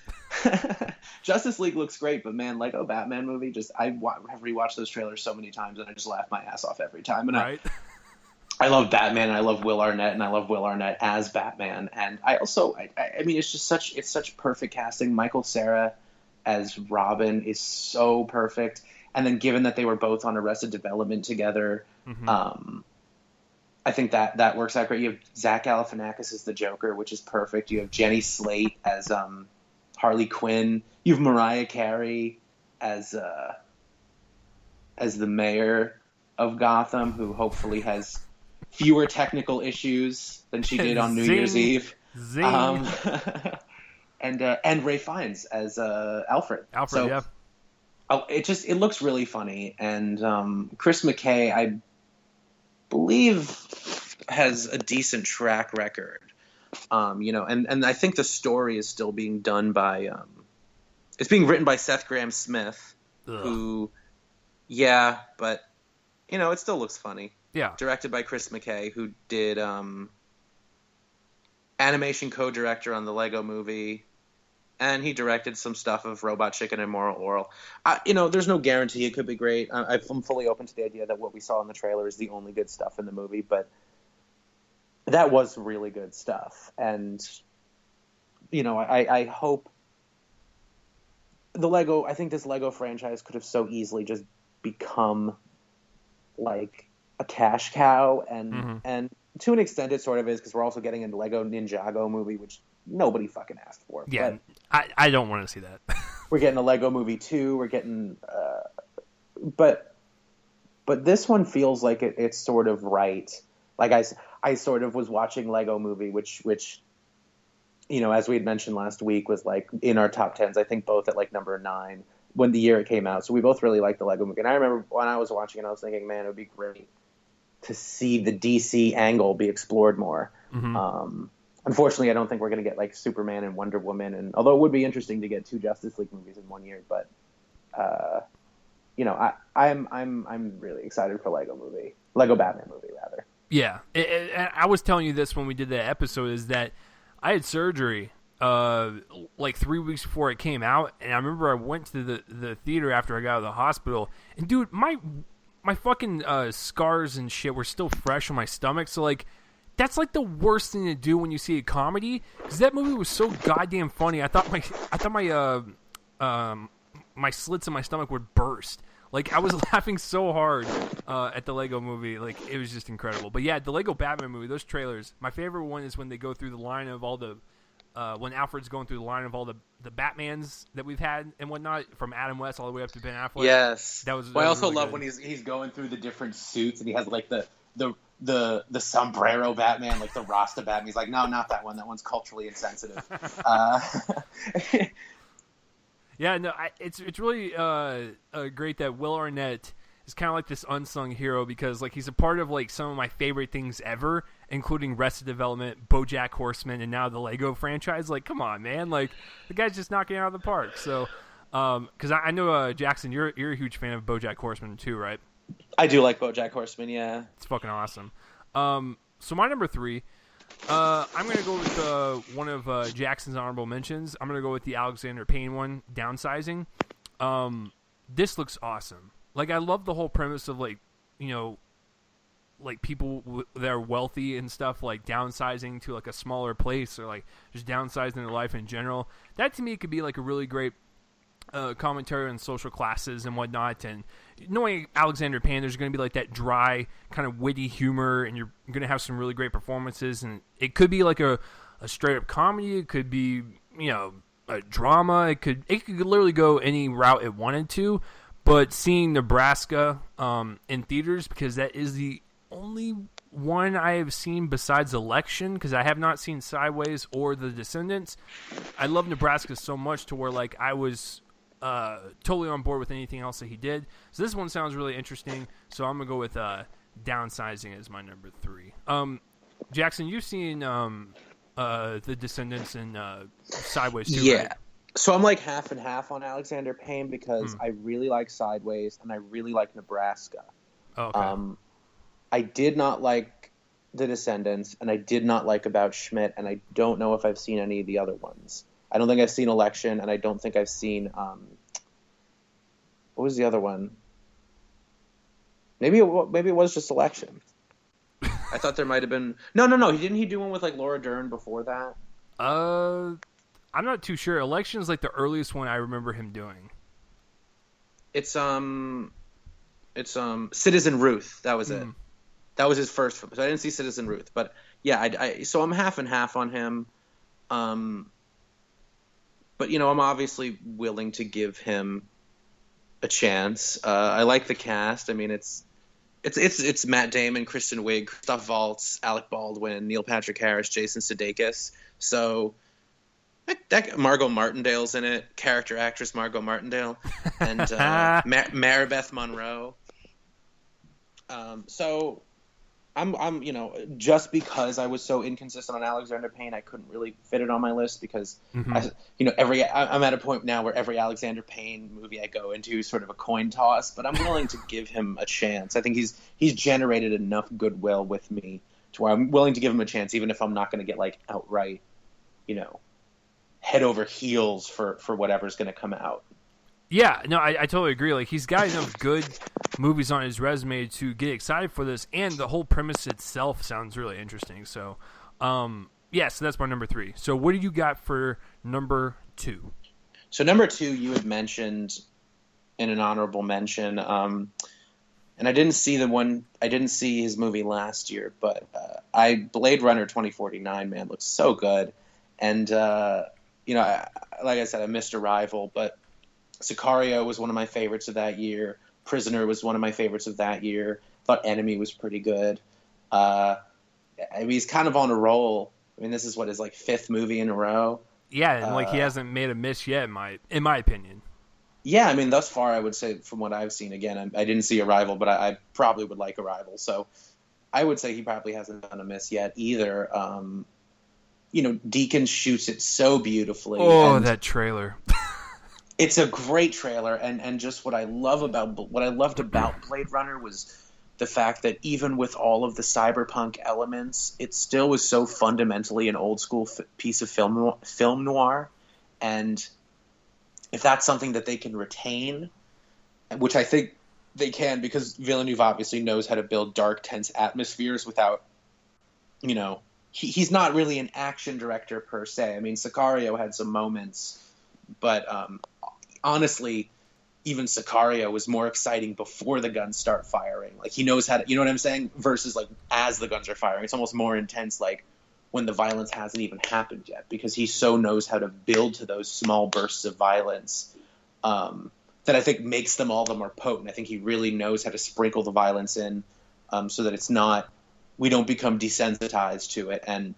Justice League looks great, but, man, Lego Batman movie, I have rewatched those trailers so many times, and I just laugh my ass off every time. And right? I love Batman, and I love Will Arnett, and I love Will Arnett as Batman. And I also, I mean, it's such perfect casting. Michael Cera as Robin is so perfect. And then given that they were both on Arrested Development together, I think that works out great. You have Zach Galifianakis as the Joker, which is perfect. You have Jenny Slate as Harley Quinn. You have Mariah Carey as the mayor of Gotham, who hopefully has fewer technical issues than she did on New Year's Eve. Zing. And Ray Fiennes as Alfred. So, yeah. It looks really funny, and Chris McKay, I believe, has a decent track record. And I think the story is still being done by it's being written by Seth Grahame-Smith, who, yeah, but it still looks funny. Yeah. Directed by Chris McKay, who did animation co-director on the Lego movie, and he directed some stuff of Robot Chicken and Moral Oral. There's no guarantee it could be great. I'm fully open to the idea that what we saw in the trailer is the only good stuff in the movie, but that was really good stuff. And, I hope I think this Lego franchise could have so easily just become like a cash cow, and to an extent it sort of is, because we're also getting a Lego Ninjago movie, which nobody fucking asked for. Yeah, but I don't want to see that. We're getting a Lego movie 2. We're getting, but this one feels like it's sort of right. Like I sort of was watching Lego movie, which as we had mentioned last week, was like in our top 10s. I think both at like number 9. when the year it came out. So we both really liked the Lego Movie. And I remember when I was watching it, I was thinking, man, it would be great to see the DC angle be explored more. Mm-hmm. Unfortunately, I don't think we're going to get like Superman and Wonder Woman, and although it would be interesting to get 2 Justice League movies in 1 year, but I'm really excited for Lego Batman movie rather. Yeah, I was telling you this when we did that episode, is that I had surgery like 3 weeks before it came out, and I remember I went to the theater after I got out of the hospital, and dude, my fucking scars and shit were still fresh on my stomach, so like, that's like the worst thing to do when you see a comedy, because that movie was so goddamn funny. I thought my slits in my stomach would burst. Like, I was laughing so hard at the Lego Movie. Like, it was just incredible. But yeah, the Lego Batman movie, those trailers, my favorite one is when they go through the line of all the when Alfred's going through the line of all the Batmans that we've had and whatnot, from Adam West all the way up to Ben Affleck. Yes. That was I also really love good. when he's going through the different suits and he has like the sombrero Batman, like the Rasta Batman. He's like, no, not that one. That one's culturally insensitive. Yeah, no, it's really great that Will Arnett is kind of like this unsung hero, because like he's a part of like some of my favorite things ever, including Arrested Development, BoJack Horseman, and now the Lego franchise. Like, come on, man! Like, the guy's just knocking it out of the park. So, because I know Jackson, you're a huge fan of BoJack Horseman too, right? I do like BoJack Horseman. Yeah, it's fucking awesome. So my number 3. I'm going to go with one of Jackson's honorable mentions. I'm going to go with the Alexander Payne one, Downsizing. This looks awesome. Like, I love the whole premise of, like, you know, like people that are wealthy and stuff, like downsizing to like a smaller place, or like just downsizing their life in general. That to me could be like a really great commentary on social classes and whatnot. And knowing Alexander Payne, there's going to be like that dry kind of witty humor, and you're going to have some really great performances. And it could be like a straight up comedy. It could be, you know, a drama. It could literally go any route it wanted to. But seeing Nebraska in theaters, because that is the only one I have seen besides Election, because I have not seen Sideways or The Descendants. I love Nebraska so much to where like I was totally on board with anything else that he did. So this one sounds really interesting. So I'm gonna go with Downsizing as my number 3. Jackson, you've seen The Descendants and Sideways too, yeah. right? So I'm like half and half on Alexander Payne, because I really like Sideways and I really like Nebraska. Oh, okay. I did not like The Descendants, and I did not like About Schmidt, and I don't know if I've seen any of the other ones. I don't think I've seen Election, and I don't think I've seen what was the other one? Maybe it was just Election. I thought there might have been no. Didn't he do one with like Laura Dern before that? I'm not too sure. Election is like the earliest one I remember him doing. It's Citizen Ruth. That was it. That was his first film. So I didn't see Citizen Ruth, but yeah, so I'm half and half on him. But you know, I'm obviously willing to give him a chance. I like the cast. I mean, it's Matt Damon, Kristen Wiig, Christoph Waltz, Alec Baldwin, Neil Patrick Harris, Jason Sudeikis. So that Margot Martindale's in it, character actress Margot Martindale, and Maribeth Monroe. So I'm you know, just because I was so inconsistent on Alexander Payne, I couldn't really fit it on my list, because I'm at a point now where every Alexander Payne movie I go into is sort of a coin toss, but I'm willing to give him a chance. I think he's generated enough goodwill with me to where I'm willing to give him a chance, even if I'm not going to get like outright, you know, head over heels for whatever's going to come out. Yeah, no, I totally agree. Like, he's got enough good movies on his resume to get excited for this, and the whole premise itself sounds really interesting. So, so that's my number 3. So what do you got for number 2? So number 2, you had mentioned in an honorable mention, and I didn't see his movie last year, but Blade Runner 2049, man, looks so good. And, you know, like I said, I missed Arrival, but Sicario was one of my favorites of that year. Prisoner was one of my favorites of that year. Thought Enemy was pretty good. I mean, he's kind of on a roll. I mean, this is his like 5th movie in a row. Yeah, and like he hasn't made a miss yet, in my opinion. Yeah, I mean, thus far, I would say from what I've seen, again, I didn't see Arrival, but I probably would like Arrival. So I would say he probably hasn't done a miss yet either. Deakins shoots it so beautifully. Oh, that trailer. It's a great trailer, and just what I loved about Blade Runner was the fact that even with all of the cyberpunk elements, it still was so fundamentally an old school piece of film noir. And if that's something that they can retain, which I think they can, because Villeneuve obviously knows how to build dark, tense atmospheres without, he's not really an action director per se. I mean, Sicario had some moments, but honestly, even Sicario was more exciting before the guns start firing. Like, he knows how to, you know what I'm saying? Versus, like, as the guns are firing. It's almost more intense, like, when the violence hasn't even happened yet, because he so knows how to build to those small bursts of violence that I think makes them all the more potent. I think he really knows how to sprinkle the violence in so that we don't become desensitized to it. And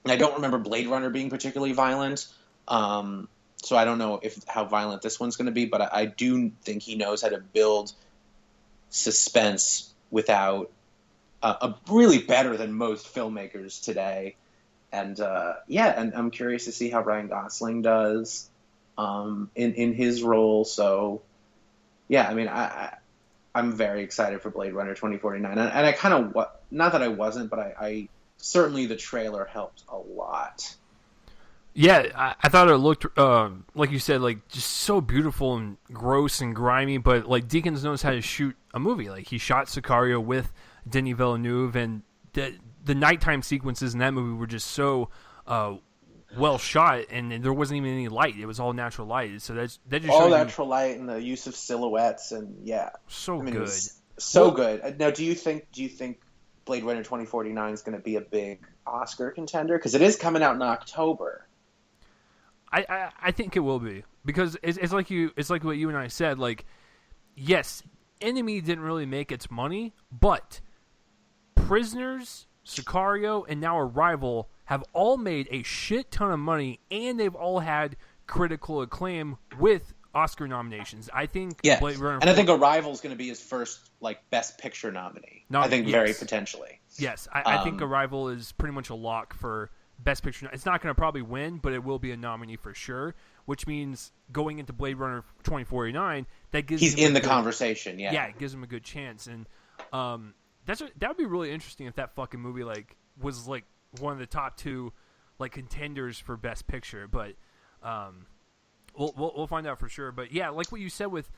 I don't remember Blade Runner being particularly violent. So I don't know how violent this one's going to be, but I do think he knows how to build suspense without really better than most filmmakers today. And and I'm curious to see how Ryan Gosling does in his role. So yeah, I mean, I'm very excited for Blade Runner 2049, and I kind of not that I wasn't, but I certainly the trailer helped a lot. Yeah, I thought it looked, like you said, like just so beautiful and gross and grimy, but like Deakins knows how to shoot a movie. Like, he shot Sicario with Denis Villeneuve, and the nighttime sequences in that movie were just so well shot, and there wasn't even any light. It was all natural light. So that just all natural light and the use of silhouettes, and so good, good. Now, do you think Blade Runner 2049 is going to be a big Oscar contender? Because it is coming out in October. I think it will be, because it's like what you and I said. Like, yes, Enemy didn't really make its money, but Prisoners, Sicario, and now Arrival have all made a shit ton of money, and they've all had critical acclaim with Oscar nominations. I think Blade Runner, and I think Arrival is going to be his first Best Picture nominee. Very potentially. Yes, I think Arrival is pretty much a lock for Best Picture. It's not going to probably win, but it will be a nominee for sure, which means going into Blade Runner 2049, that gives he's in the conversation. Yeah, it gives him a good chance. And that would be really interesting if that fucking movie was one of the top two contenders for Best Picture. But we'll find out for sure. But yeah, like what you said with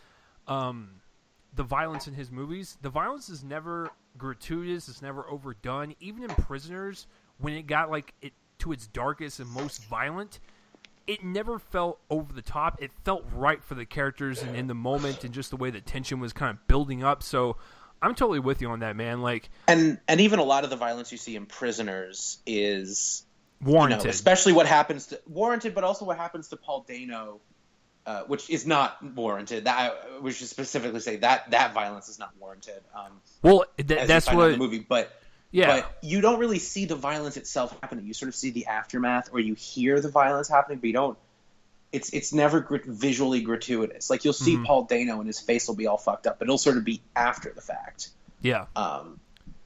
the violence in his movies, the violence is never gratuitous. It's never overdone. Even in Prisoners, when it got it to its darkest and most violent, it never felt over the top. It felt right for the characters and in the moment, and just the way the tension was kind of building up. So I'm totally with you on that, man. And even a lot of the violence you see in Prisoners is warranted, especially what happens to warranted, but also what happens to Paul Dano, which is not warranted. We should specifically say that violence is not warranted. That's what the movie, but you don't really see the violence itself happening. You sort of see the aftermath, or you hear the violence happening, but you don't. It's never visually gratuitous. Like, you'll see Paul Dano and his face will be all fucked up, but it'll sort of be after the fact. Yeah.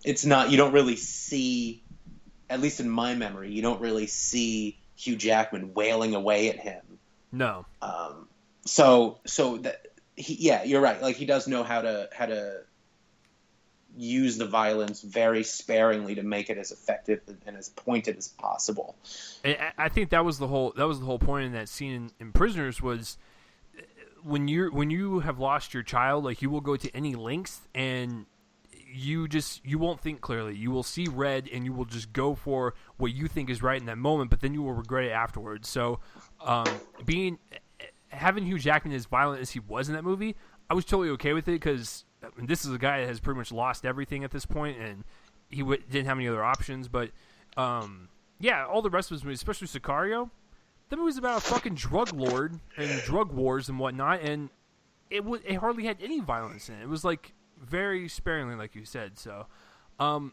It's not. You don't really see, at least in my memory, you don't really see Hugh Jackman wailing away at him. No. So that you're right. Like, he does know how to use the violence very sparingly to make it as effective and as pointed as possible. And I think that was the whole point in that scene in Prisoners was when you have lost your child, you will go to any lengths, and you won't think clearly. You will see red, and you will just go for what you think is right in that moment, but then you will regret it afterwards. So having Hugh Jackman as violent as he was in that movie, I was totally okay with it, because this is a guy that has pretty much lost everything at this point, and he didn't have any other options. But all the rest of his movies, especially Sicario, that movie's about a fucking drug lord and drug wars and whatnot, and it hardly had any violence in it. It was very sparingly, like you said. So, man,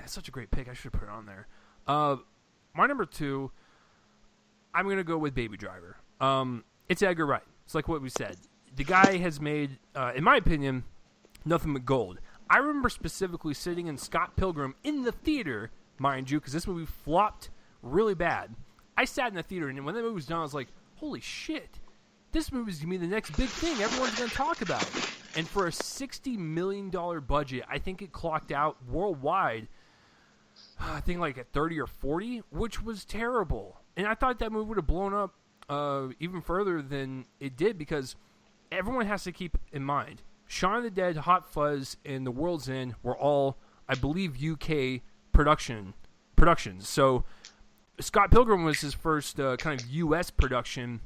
it's such a great pick. I should put it on there. My number 2, I'm gonna go with Baby Driver. It's Edgar Wright. It's like what we said. the guy has made, in my opinion, nothing but gold. I remember specifically sitting in Scott Pilgrim in the theater, mind you, because this movie flopped really bad. I sat in the theater, and when the movie was done, I was like, holy shit, this movie's going to be the next big thing everyone's going to talk about. And for a $60 million budget, I think it clocked out worldwide, I think like at 30 or 40, which was terrible. And I thought that movie would have blown up even further than it did, because everyone has to keep in mind, Shaun of the Dead, Hot Fuzz, and The World's End were all, I believe, UK productions. So Scott Pilgrim was his first kind of US production.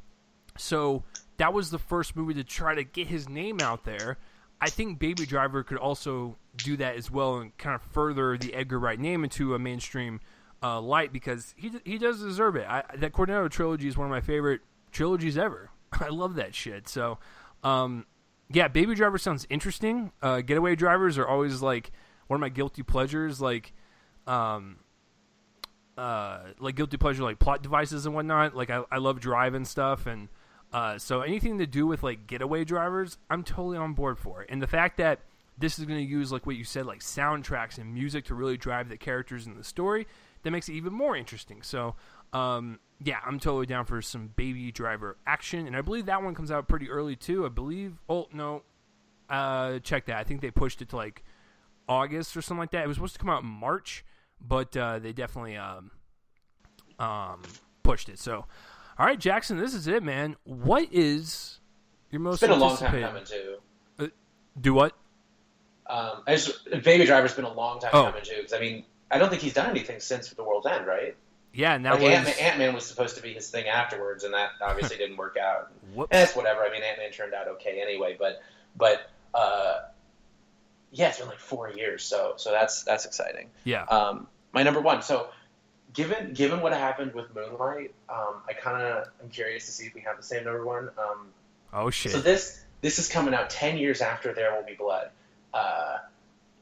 So that was the first movie to try to get his name out there. I think Baby Driver could also do that as well and kind of further the Edgar Wright name into a mainstream light, because he does deserve it. That Cornetto trilogy is one of my favorite trilogies ever. I love that shit. So, yeah, Baby Driver sounds interesting. Getaway Drivers are always like one of my guilty pleasures, like guilty pleasure, like plot devices and whatnot. Like I love Drive and stuff, and so anything to do with like Getaway Drivers, I'm totally on board for it. And the fact that this is going to use, like what you said, like soundtracks and music to really drive the characters in the story, that makes it even more interesting. So, yeah, I'm totally down for some Baby Driver action. And I believe that one comes out pretty early, too. I believe... Oh, no. Check that. I think they pushed it to, like, August or something like that. It was supposed to come out in March, but they definitely pushed it. So, all right, Jackson, this is it, man. What is your most It's been a long time coming, too. Do what? Baby Driver's been a long time coming, too. Because, I mean, I don't think he's done anything since The World's End, right? Yeah, and that like was... Ant-Man was supposed to be his thing afterwards, and that obviously didn't work out. Whoops. And it's whatever. I mean, Ant-Man turned out okay anyway, but yeah, it's been like 4 years, so that's exciting. Yeah. My number one. So, given what happened with Moonlight, I kind of am curious to see if we have the same number one. Oh shit. So this is coming out 10 years after There Will Be Blood.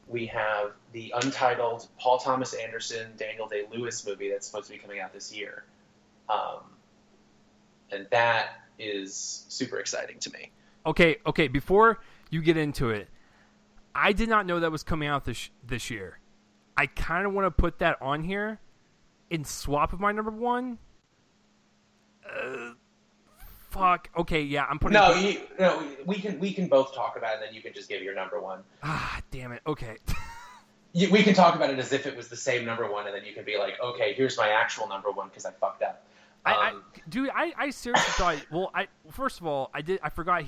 We have the untitled Paul Thomas Anderson, Daniel Day-Lewis movie that's supposed to be coming out this year. And that is super exciting to me. Okay, before you get into it, I did not know that was coming out this year. I kind of want to put that on here and swap with my number one. Fuck. Okay, yeah, I'm putting... No, we can both talk about it, and then you can just give your number one. Ah, damn it. Okay. We can talk about it as if it was the same number one, and then you can be like, okay, here's my actual number one because I fucked up. I seriously thought... Well, first of all, I forgot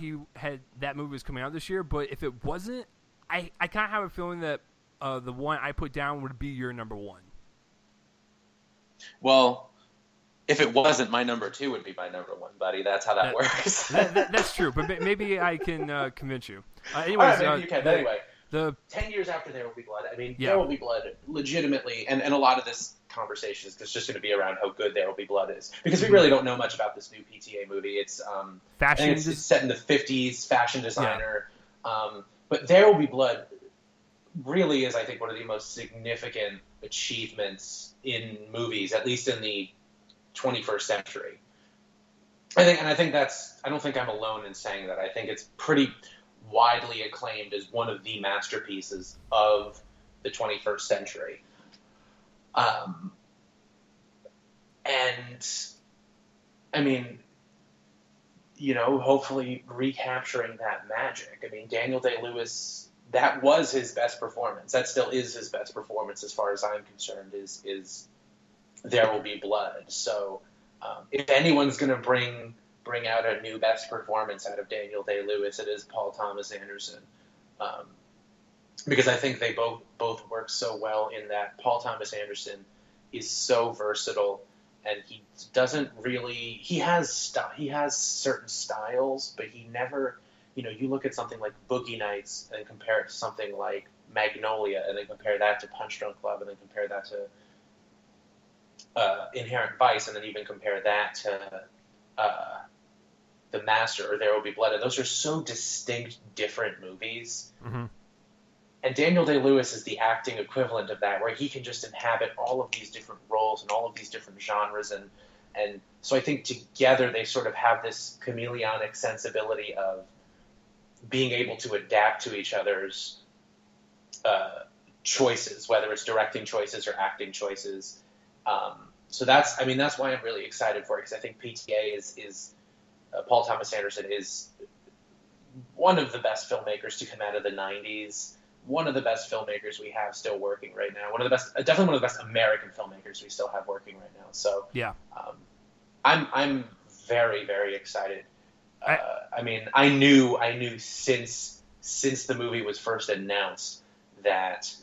that movie was coming out this year, but if it wasn't, I kind of have a feeling that the one I put down would be your number one. Well... If it wasn't, my number two would be my number one, buddy. That's how that works. That's true, but maybe I can convince you. Anyways, all right, maybe you can. Anyway, the 10 years after There Will Be Blood, I mean, There Will Be Blood legitimately, and a lot of this conversation is just going to be around how good There Will Be Blood is. Because we really don't know much about this new PTA movie. It's fashion. It's set in the 50s, fashion designer. Yeah. But There Will Be Blood really is, I think, one of the most significant achievements in movies, at least in the 21st century. I don't think I'm alone in saying that. I think it's pretty widely acclaimed as one of the masterpieces of the 21st century. And I mean, hopefully recapturing that magic. I mean, Daniel Day-Lewis, that was his best performance. That still is his best performance as far as I'm concerned, is There Will Be Blood. So if anyone's going to bring out a new best performance out of Daniel Day-Lewis, it is Paul Thomas Anderson. Because I think they both work so well in that Paul Thomas Anderson is so versatile, and he doesn't really... He has certain styles, but he never... you look at something like Boogie Nights and compare it to something like Magnolia, and then compare that to Punch Drunk Love, and then compare that to Inherent Vice, and then even compare that to The Master or There Will Be Blood, and those are so distinct, different movies. Mm-hmm. And Daniel Day-Lewis is the acting equivalent of that, where he can just inhabit all of these different roles and all of these different genres, and so I think together they sort of have this chameleonic sensibility of being able to adapt to each other's choices, whether it's directing choices or acting choices. So that's why I'm really excited for it, because I think PTA is Paul Thomas Anderson is one of the best filmmakers to come out of the 90s, one of the best filmmakers we have still working right now, definitely one of the best American filmmakers we still have working right now. So yeah, I'm very, very excited. I knew since the movie was first announced that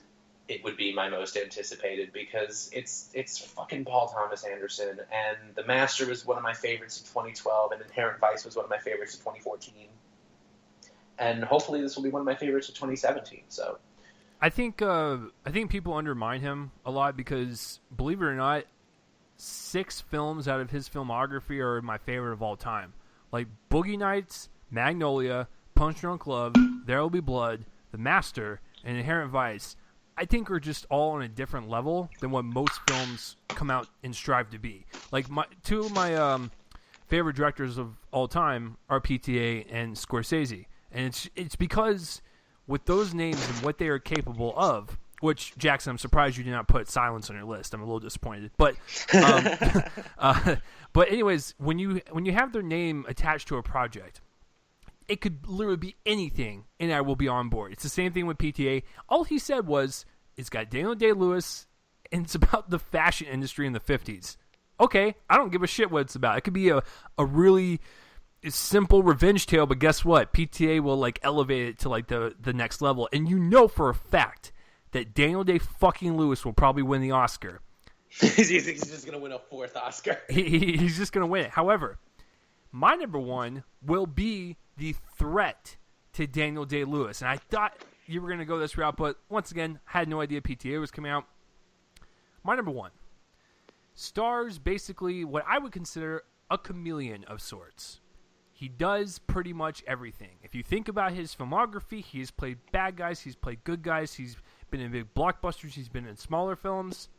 it would be my most anticipated, because it's fucking Paul Thomas Anderson, and The Master was one of my favorites in 2012, and Inherent Vice was one of my favorites in 2014, and hopefully this will be one of my favorites in 2017. So I think people undermine him a lot because, believe it or not, 6 films out of his filmography are my favorite of all time. Like Boogie Nights, Magnolia, Punch Drunk Love, There Will Be Blood, The Master, and Inherent Vice, I think are just all on a different level than what most films come out and strive to be. Like two of my favorite directors of all time are PTA and Scorsese, and it's because with those names and what they are capable of. Which, Jackson, I'm surprised you did not put Silence on your list. I'm a little disappointed, but but anyways, when you have their name attached to a project, it could literally be anything, and I will be on board. It's the same thing with PTA. All he said was, it's got Daniel Day-Lewis, and it's about the fashion industry in the 50s. Okay, I don't give a shit what it's about. It could be a really simple revenge tale, but guess what? PTA will like elevate it to like the next level, and you know for a fact that Daniel Day-fucking-Lewis will probably win the Oscar. He's just going to win a 4th Oscar. He's just going to win it. However, my number one will be the threat to Daniel Day-Lewis. And I thought you were going to go this route, but once again, I had no idea PTA was coming out. My number one stars basically what I would consider a chameleon of sorts. He does pretty much everything. If you think about his filmography, he has played bad guys, he's played good guys, he's been in big blockbusters, he's been in smaller films.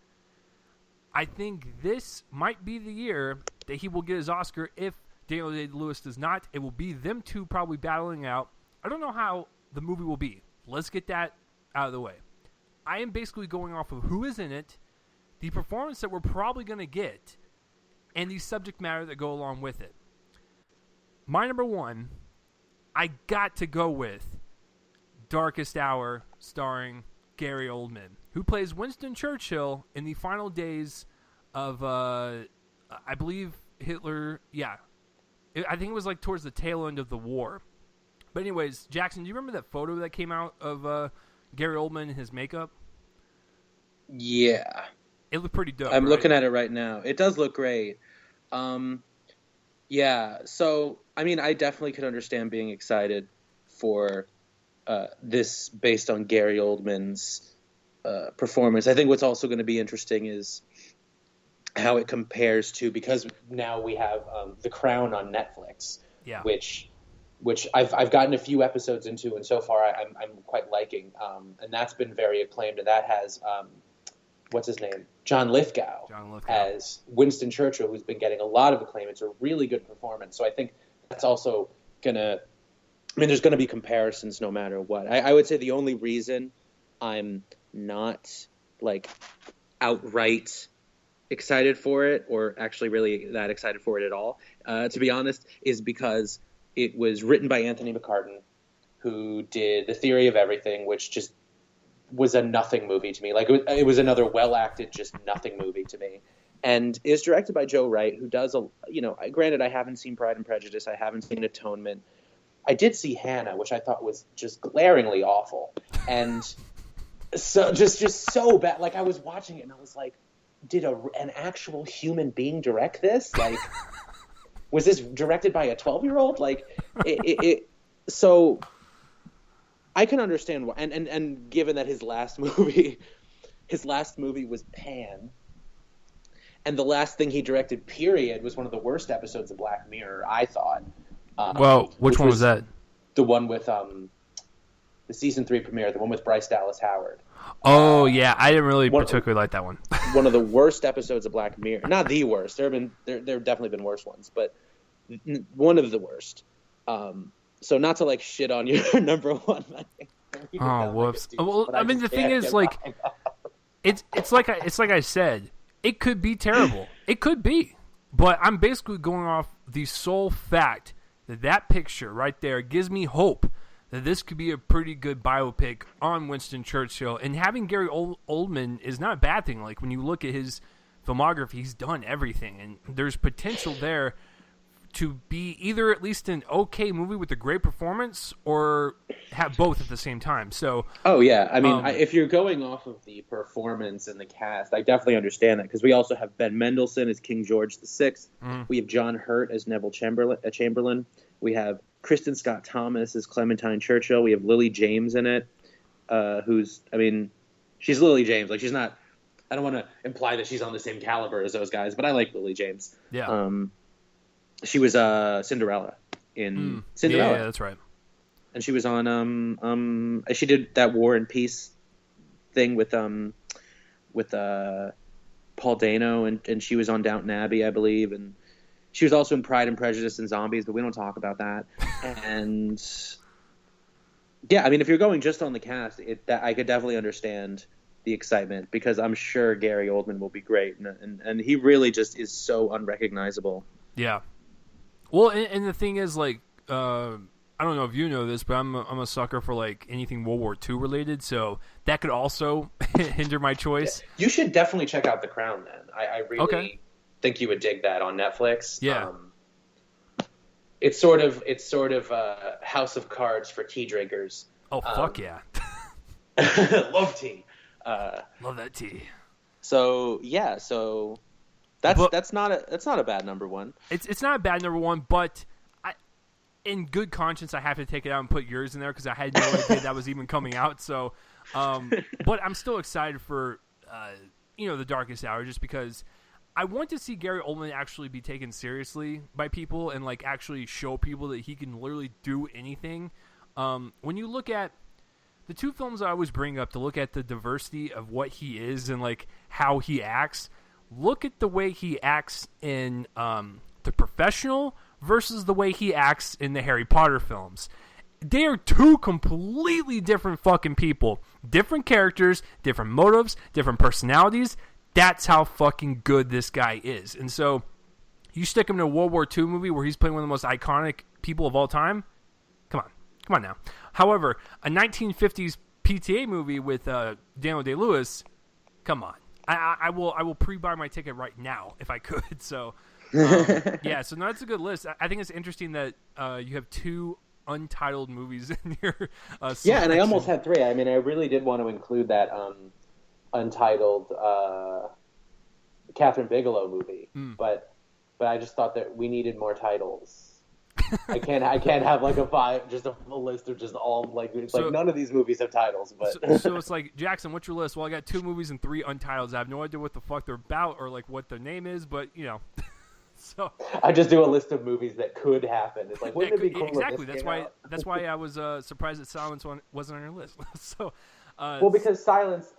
I think this might be the year that he will get his Oscar. If Daniel Day-Lewis does not, it will be them two probably battling out. I don't know how the movie will be. Let's get that out of the way. I am basically going off of who is in it, the performance that we're probably going to get, and the subject matter that go along with it. My number one, I got to go with Darkest Hour, starring Gary Oldman, who plays Winston Churchill in the final days of, I believe, Hitler. Yeah. I think it was like towards the tail end of the war. But anyways, Jackson, do you remember that photo that came out of Gary Oldman and his makeup? Yeah. It looked pretty dope. I'm right? looking at it right now. It does look great. Yeah, so, I mean, I definitely could understand being excited for this based on Gary Oldman's performance. I think what's also going to be interesting is how it compares to, because now we have The Crown on Netflix, yeah, which I've gotten a few episodes into, and so far I'm quite liking, and that's been very acclaimed, and that has what's his name, John Lithgow as Winston Churchill, who's been getting a lot of acclaim. It's a really good performance, so I think that's also gonna, I mean, there's going to be comparisons no matter what. I would say the only reason I'm not like outright excited for it, or actually really that excited for it at all, to be honest, is because it was written by Anthony McCartan, who did The Theory of Everything, which just was a nothing movie to me. Like, it was another well-acted, just nothing movie to me. And is directed by Joe Wright, who does, granted, I haven't seen Pride and Prejudice, I haven't seen Atonement. I did see Hannah, which I thought was just glaringly awful. And so just so bad. Like, I was watching it and I was like, did an actual human being direct this? Like, was this directed by a 12-year-old? Like, so I can understand why. And given that his last movie was Pan, and the last thing he directed, period, was one of the worst episodes of Black Mirror, I thought. Well, which one was that? The one with the season 3 premiere, the one with Bryce Dallas Howard. Oh, yeah, I didn't really particularly like that one. One of the worst episodes of Black Mirror. Not the worst. There have definitely been worse ones, but one of the worst. So not to like shit on your number one. Oh, whoops. Well, I mean, the thing is, like, it's like I said, it could be terrible. It could be, but I'm basically going off the sole fact that picture right there gives me hope that this could be a pretty good biopic on Winston Churchill. And having Gary Oldman is not a bad thing. Like, when you look at his filmography, he's done everything, and there's potential there to be either at least an okay movie with a great performance or have both at the same time. So, oh yeah, I mean, if you're going off of the performance and the cast, I definitely understand that, because we also have Ben Mendelsohn as King George VI. We have John Hurt as Neville Chamberlain. We have Kristen Scott Thomas as Clementine Churchill. We have Lily James in it, who's, I mean, she's Lily James. Like, she's not. I don't want to imply that she's on the same caliber as those guys, but I like Lily James. Yeah. She was Cinderella in Cinderella. Yeah, that's right. And she was on she did that War and Peace thing with Paul Dano, and she was on Downton Abbey, I believe, and she was also in Pride and Prejudice and Zombies, but we don't talk about that. And yeah, I mean, if you're going just on the cast, I could definitely understand the excitement, because I'm sure Gary Oldman will be great, and he really just is so unrecognizable. Yeah. Well, and the thing is, like, I don't know if you know this, but I'm a sucker for, like, anything World War II related, so that could also hinder my choice. Yeah. You should definitely check out The Crown, then. I really think you would dig that on Netflix. Yeah. It's sort of House of Cards for tea drinkers. Oh, fuck yeah. Love tea. Love that tea. So, yeah, That's not a bad number one. It's not a bad number one, but in good conscience, I have to take it out and put yours in there, because I had no idea that was even coming out. So, but I'm still excited for The Darkest Hour, just because I want to see Gary Oldman actually be taken seriously by people and like actually show people that he can literally do anything. When you look at the two films I always bring up to look at the diversity of what he is and like how he acts. Look at the way he acts in The Professional versus the way he acts in the Harry Potter films. They are two completely different fucking people. Different characters, different motives, different personalities. That's how fucking good this guy is. And so, you stick him in a World War II movie where he's playing one of the most iconic people of all time? Come on now. However, a 1950s PTA movie with Daniel Day-Lewis, come on. I will pre-buy my ticket right now if I could. So, yeah. So no, that's a good list. I think it's interesting that you have two untitled movies in your selection. Yeah, and I almost had three. I mean, I really did want to include that untitled Catherine Bigelow movie, but I just thought that we needed more titles. I can't have like a list of just all like it's like none of these movies have titles. But so it's like, Jackson, what's your list? Well, I got 2 movies and 3 untitles. I have no idea what the fuck they're about or like what their name is, but you know. So I just do a list of movies that could happen. It's like, wouldn't it be cool? Exactly. That's why I was surprised that Silence wasn't on your list. So well, because Silence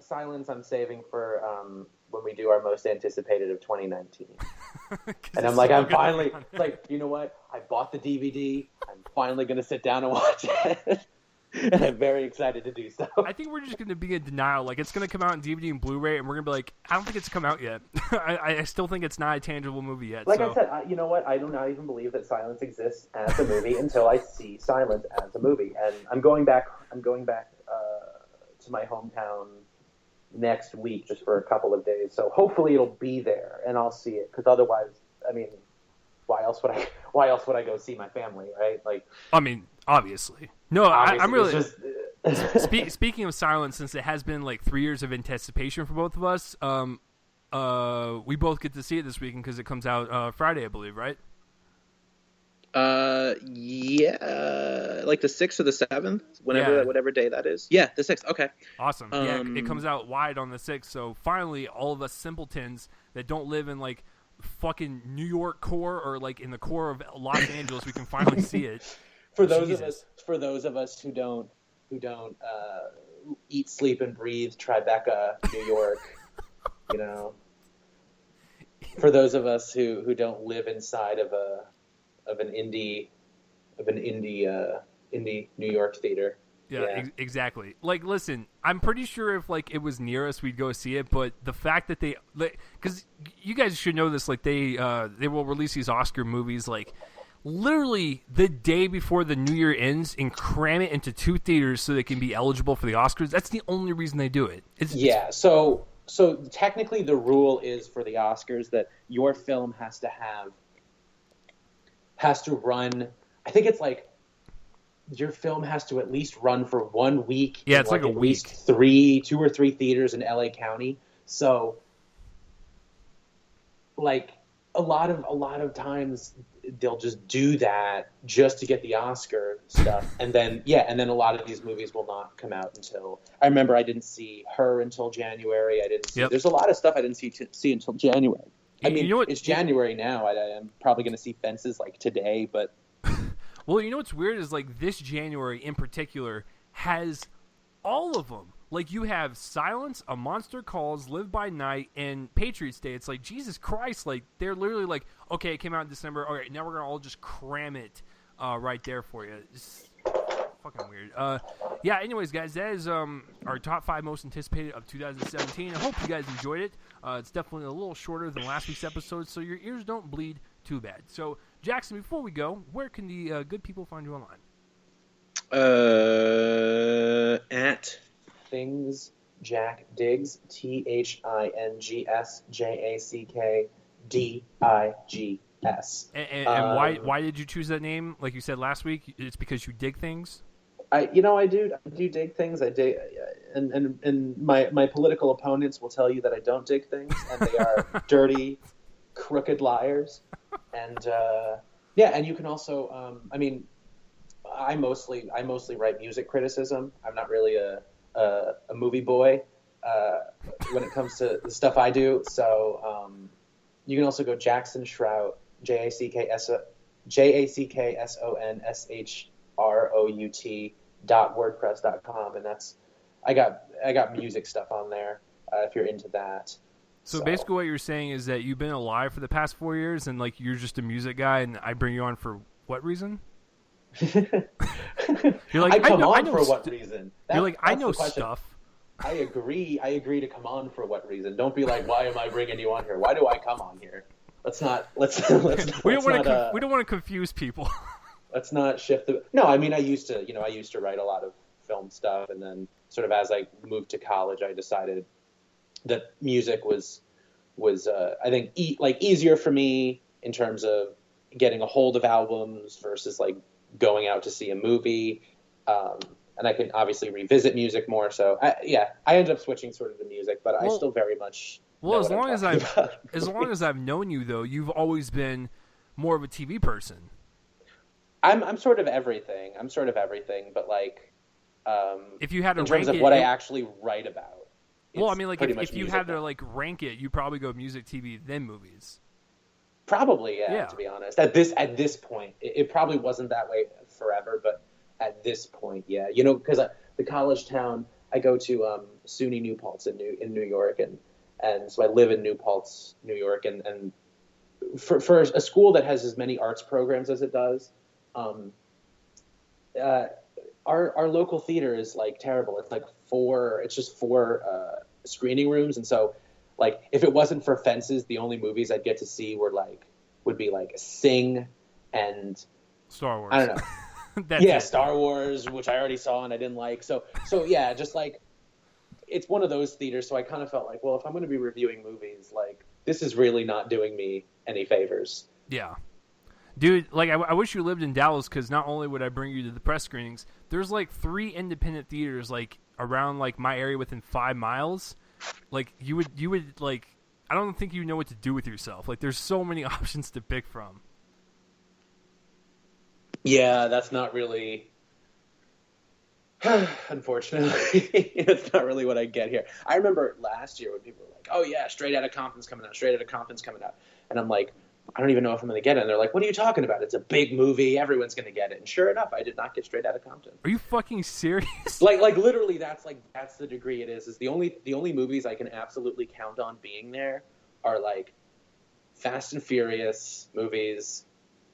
I'm saving for when we do our most anticipated of 2019. And I'm like, I'm finally, like, you know what? I bought the DVD. I'm finally going to sit down and watch it. And I'm very excited to do so. I think we're just going to be in denial. Like, it's going to come out in DVD and Blu-ray, and we're going to be like, I don't think it's come out yet. I still think it's not a tangible movie yet. Like I said, you know what? I do not even believe that Silence exists as a movie until I see Silence as a movie. And I'm going back to my hometown next week just for a couple of days. So hopefully it'll be there and I'll see it. Because otherwise, I mean, why else would I go see my family, right? Like, I mean, obviously. No, I'm really just... Speaking of Silence, since it has been like 3 years of anticipation for both of us, we both get to see it this weekend because it comes out Friday, I believe, right? Yeah, like the 6th or the 7th, whatever day that is. Yeah, the 6th. Okay, awesome. Yeah, it comes out wide on the 6th. So finally, all of us simpletons that don't live in like fucking New York core or like in the core of Los Angeles, we can finally see it. For those of us who don't eat, sleep, and breathe Tribeca, New York, you know. For those of us who don't live inside of an indie in the New York theater. Yeah. Exactly. Like, listen, I'm pretty sure if like it was near us, we'd go see it. But the fact that because you guys should know this, like they will release these Oscar movies like literally the day before the New Year ends and cram it into 2 theaters so they can be eligible for the Oscars. That's the only reason they do it. So technically the rule is for the Oscars that your film has to run. I think it's like your film has to at least run for 1 week. Yeah, it's like a at week. Least 2 or 3 theaters in LA County. So, like a lot of times they'll just do that just to get the Oscar stuff, and then a lot of these movies will not come out until. I remember I didn't see Her until January. I didn't see. Yep. There's a lot of stuff I didn't see until January. I mean, it's January now. I'm probably going to see Fences like today, but. Well, you know what's weird is like this January in particular has all of them. Like you have Silence, A Monster Calls, Live by Night, and Patriots Day. It's like, Jesus Christ, like they're literally like, okay, it came out in December. All right, now we're going to all just cram it right there for you. It's fucking weird. Yeah, anyways, guys, that is our top 5 most anticipated of 2017. I hope you guys enjoyed it. It's definitely a little shorter than last week's episode, so your ears don't bleed too bad. So, Jackson, before we go, where can the good people find you online? At Things Jack Diggs, ThingsJackDiggs. And why did you choose that name? Like you said last week, it's because you dig things. I do dig things. I dig, and my political opponents will tell you that I don't dig things, and they are dirty, crooked liars. And and you can also, I mostly write music criticism. I'm not really a movie boy when it comes to the stuff I do. So you can also go Jackson Shrout, JacksonShrout.wordpress.com, and that's I got music stuff on there if you're into that. So basically what you're saying is that you've been alive for the past 4 years and like you're just a music guy and I bring you on for what reason? You're like, I come on for what reason? You're like, I know stuff. I agree to come on for what reason. Don't be like, why am I bringing you on here? Why do I come on here? We don't want to confuse people. Let's not shift the. No, I mean, I used to write a lot of film stuff, and then sort of as I moved to college, I decided that music was I think easier for me in terms of getting a hold of albums versus like going out to see a movie. And I can obviously revisit music more. So I ended up switching sort of to music, but I still very much. Well, as long as I've known you, though, you've always been more of a TV person. I'm sort of everything. But like, if you had to in terms of what I actually write about. Well, I mean, like if you had to like rank it, you'd probably go music, TV, then movies. Probably, yeah. To be honest, at this point, it probably wasn't that way forever, but. At this point, yeah, because the college town I go to, SUNY New Paltz in New York, and so I live in New Paltz, New York, and for a school that has as many arts programs as it does, our local theater is like terrible. It's like four screening rooms, and so like if it wasn't for Fences, the only movies I'd get to see would be like Sing and Star Wars. I don't know. Star Wars, which I already saw and I didn't like. So yeah, just like it's one of those theaters. So I kind of felt like, well, if I'm going to be reviewing movies, like this is really not doing me any favors. Yeah, dude. Like I wish you lived in Dallas because not only would I bring you to the press screenings, there's like 3 independent theaters like around like my area within 5 miles. Like you would like I don't think you know what to do with yourself. Like there's so many options to pick from. Yeah, that's not really. Unfortunately, it's not really what I get here. I remember last year when people were like, "Oh yeah, Straight Outta Compton's coming out. Straight Outta Compton's coming out," and I'm like, "I don't even know if I'm going to get it." And they're like, "What are you talking about? It's a big movie. Everyone's going to get it." And sure enough, I did not get Straight Outta Compton. Are you fucking serious? Like literally, that's the degree it is. Is the only movies I can absolutely count on being there are like Fast and Furious movies,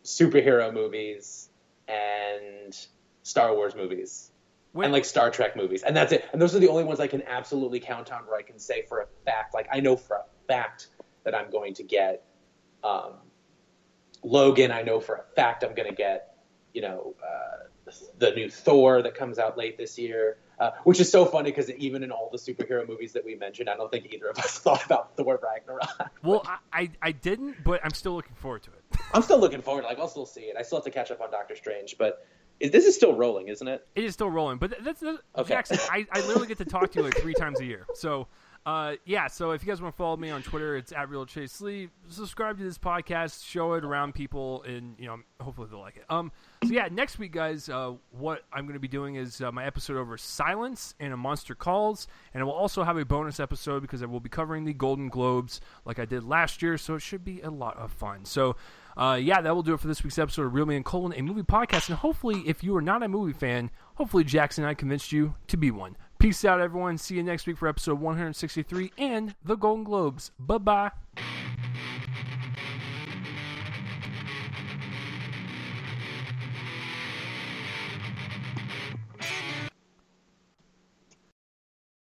superhero movies. And Star Wars movies. And like Star Trek movies, and that's it. And those are the only ones I can absolutely count on where I can say for a fact, like I know for a fact that I'm going to get Logan. I know for a fact I'm going to get, the new Thor that comes out late this year, which is so funny because even in all the superhero movies that we mentioned, I don't think either of us thought about Thor Ragnarok. Well, I didn't, but I'm still looking forward to it. I'm still looking forward. Like I'll still see it. I still have to catch up on Doctor Strange, but. This is still rolling, isn't it? It is still rolling, but that's okay. Jackson. I literally get to talk to you like 3 times a year. So, So if you guys want to follow me on Twitter, it's @RealChaseLee. Subscribe to this podcast, show it around people, and hopefully they'll like it. Next week, guys, what I'm going to be doing is my episode over Silence and A Monster Calls, and I will also have a bonus episode because I will be covering the Golden Globes like I did last year. So it should be a lot of fun. So. That will do it for this week's episode of Real Me and Colin, a movie podcast. And hopefully, if you are not a movie fan, hopefully Jackson and I convinced you to be one. Peace out, everyone. See you next week for episode 163 and the Golden Globes. Bye-bye.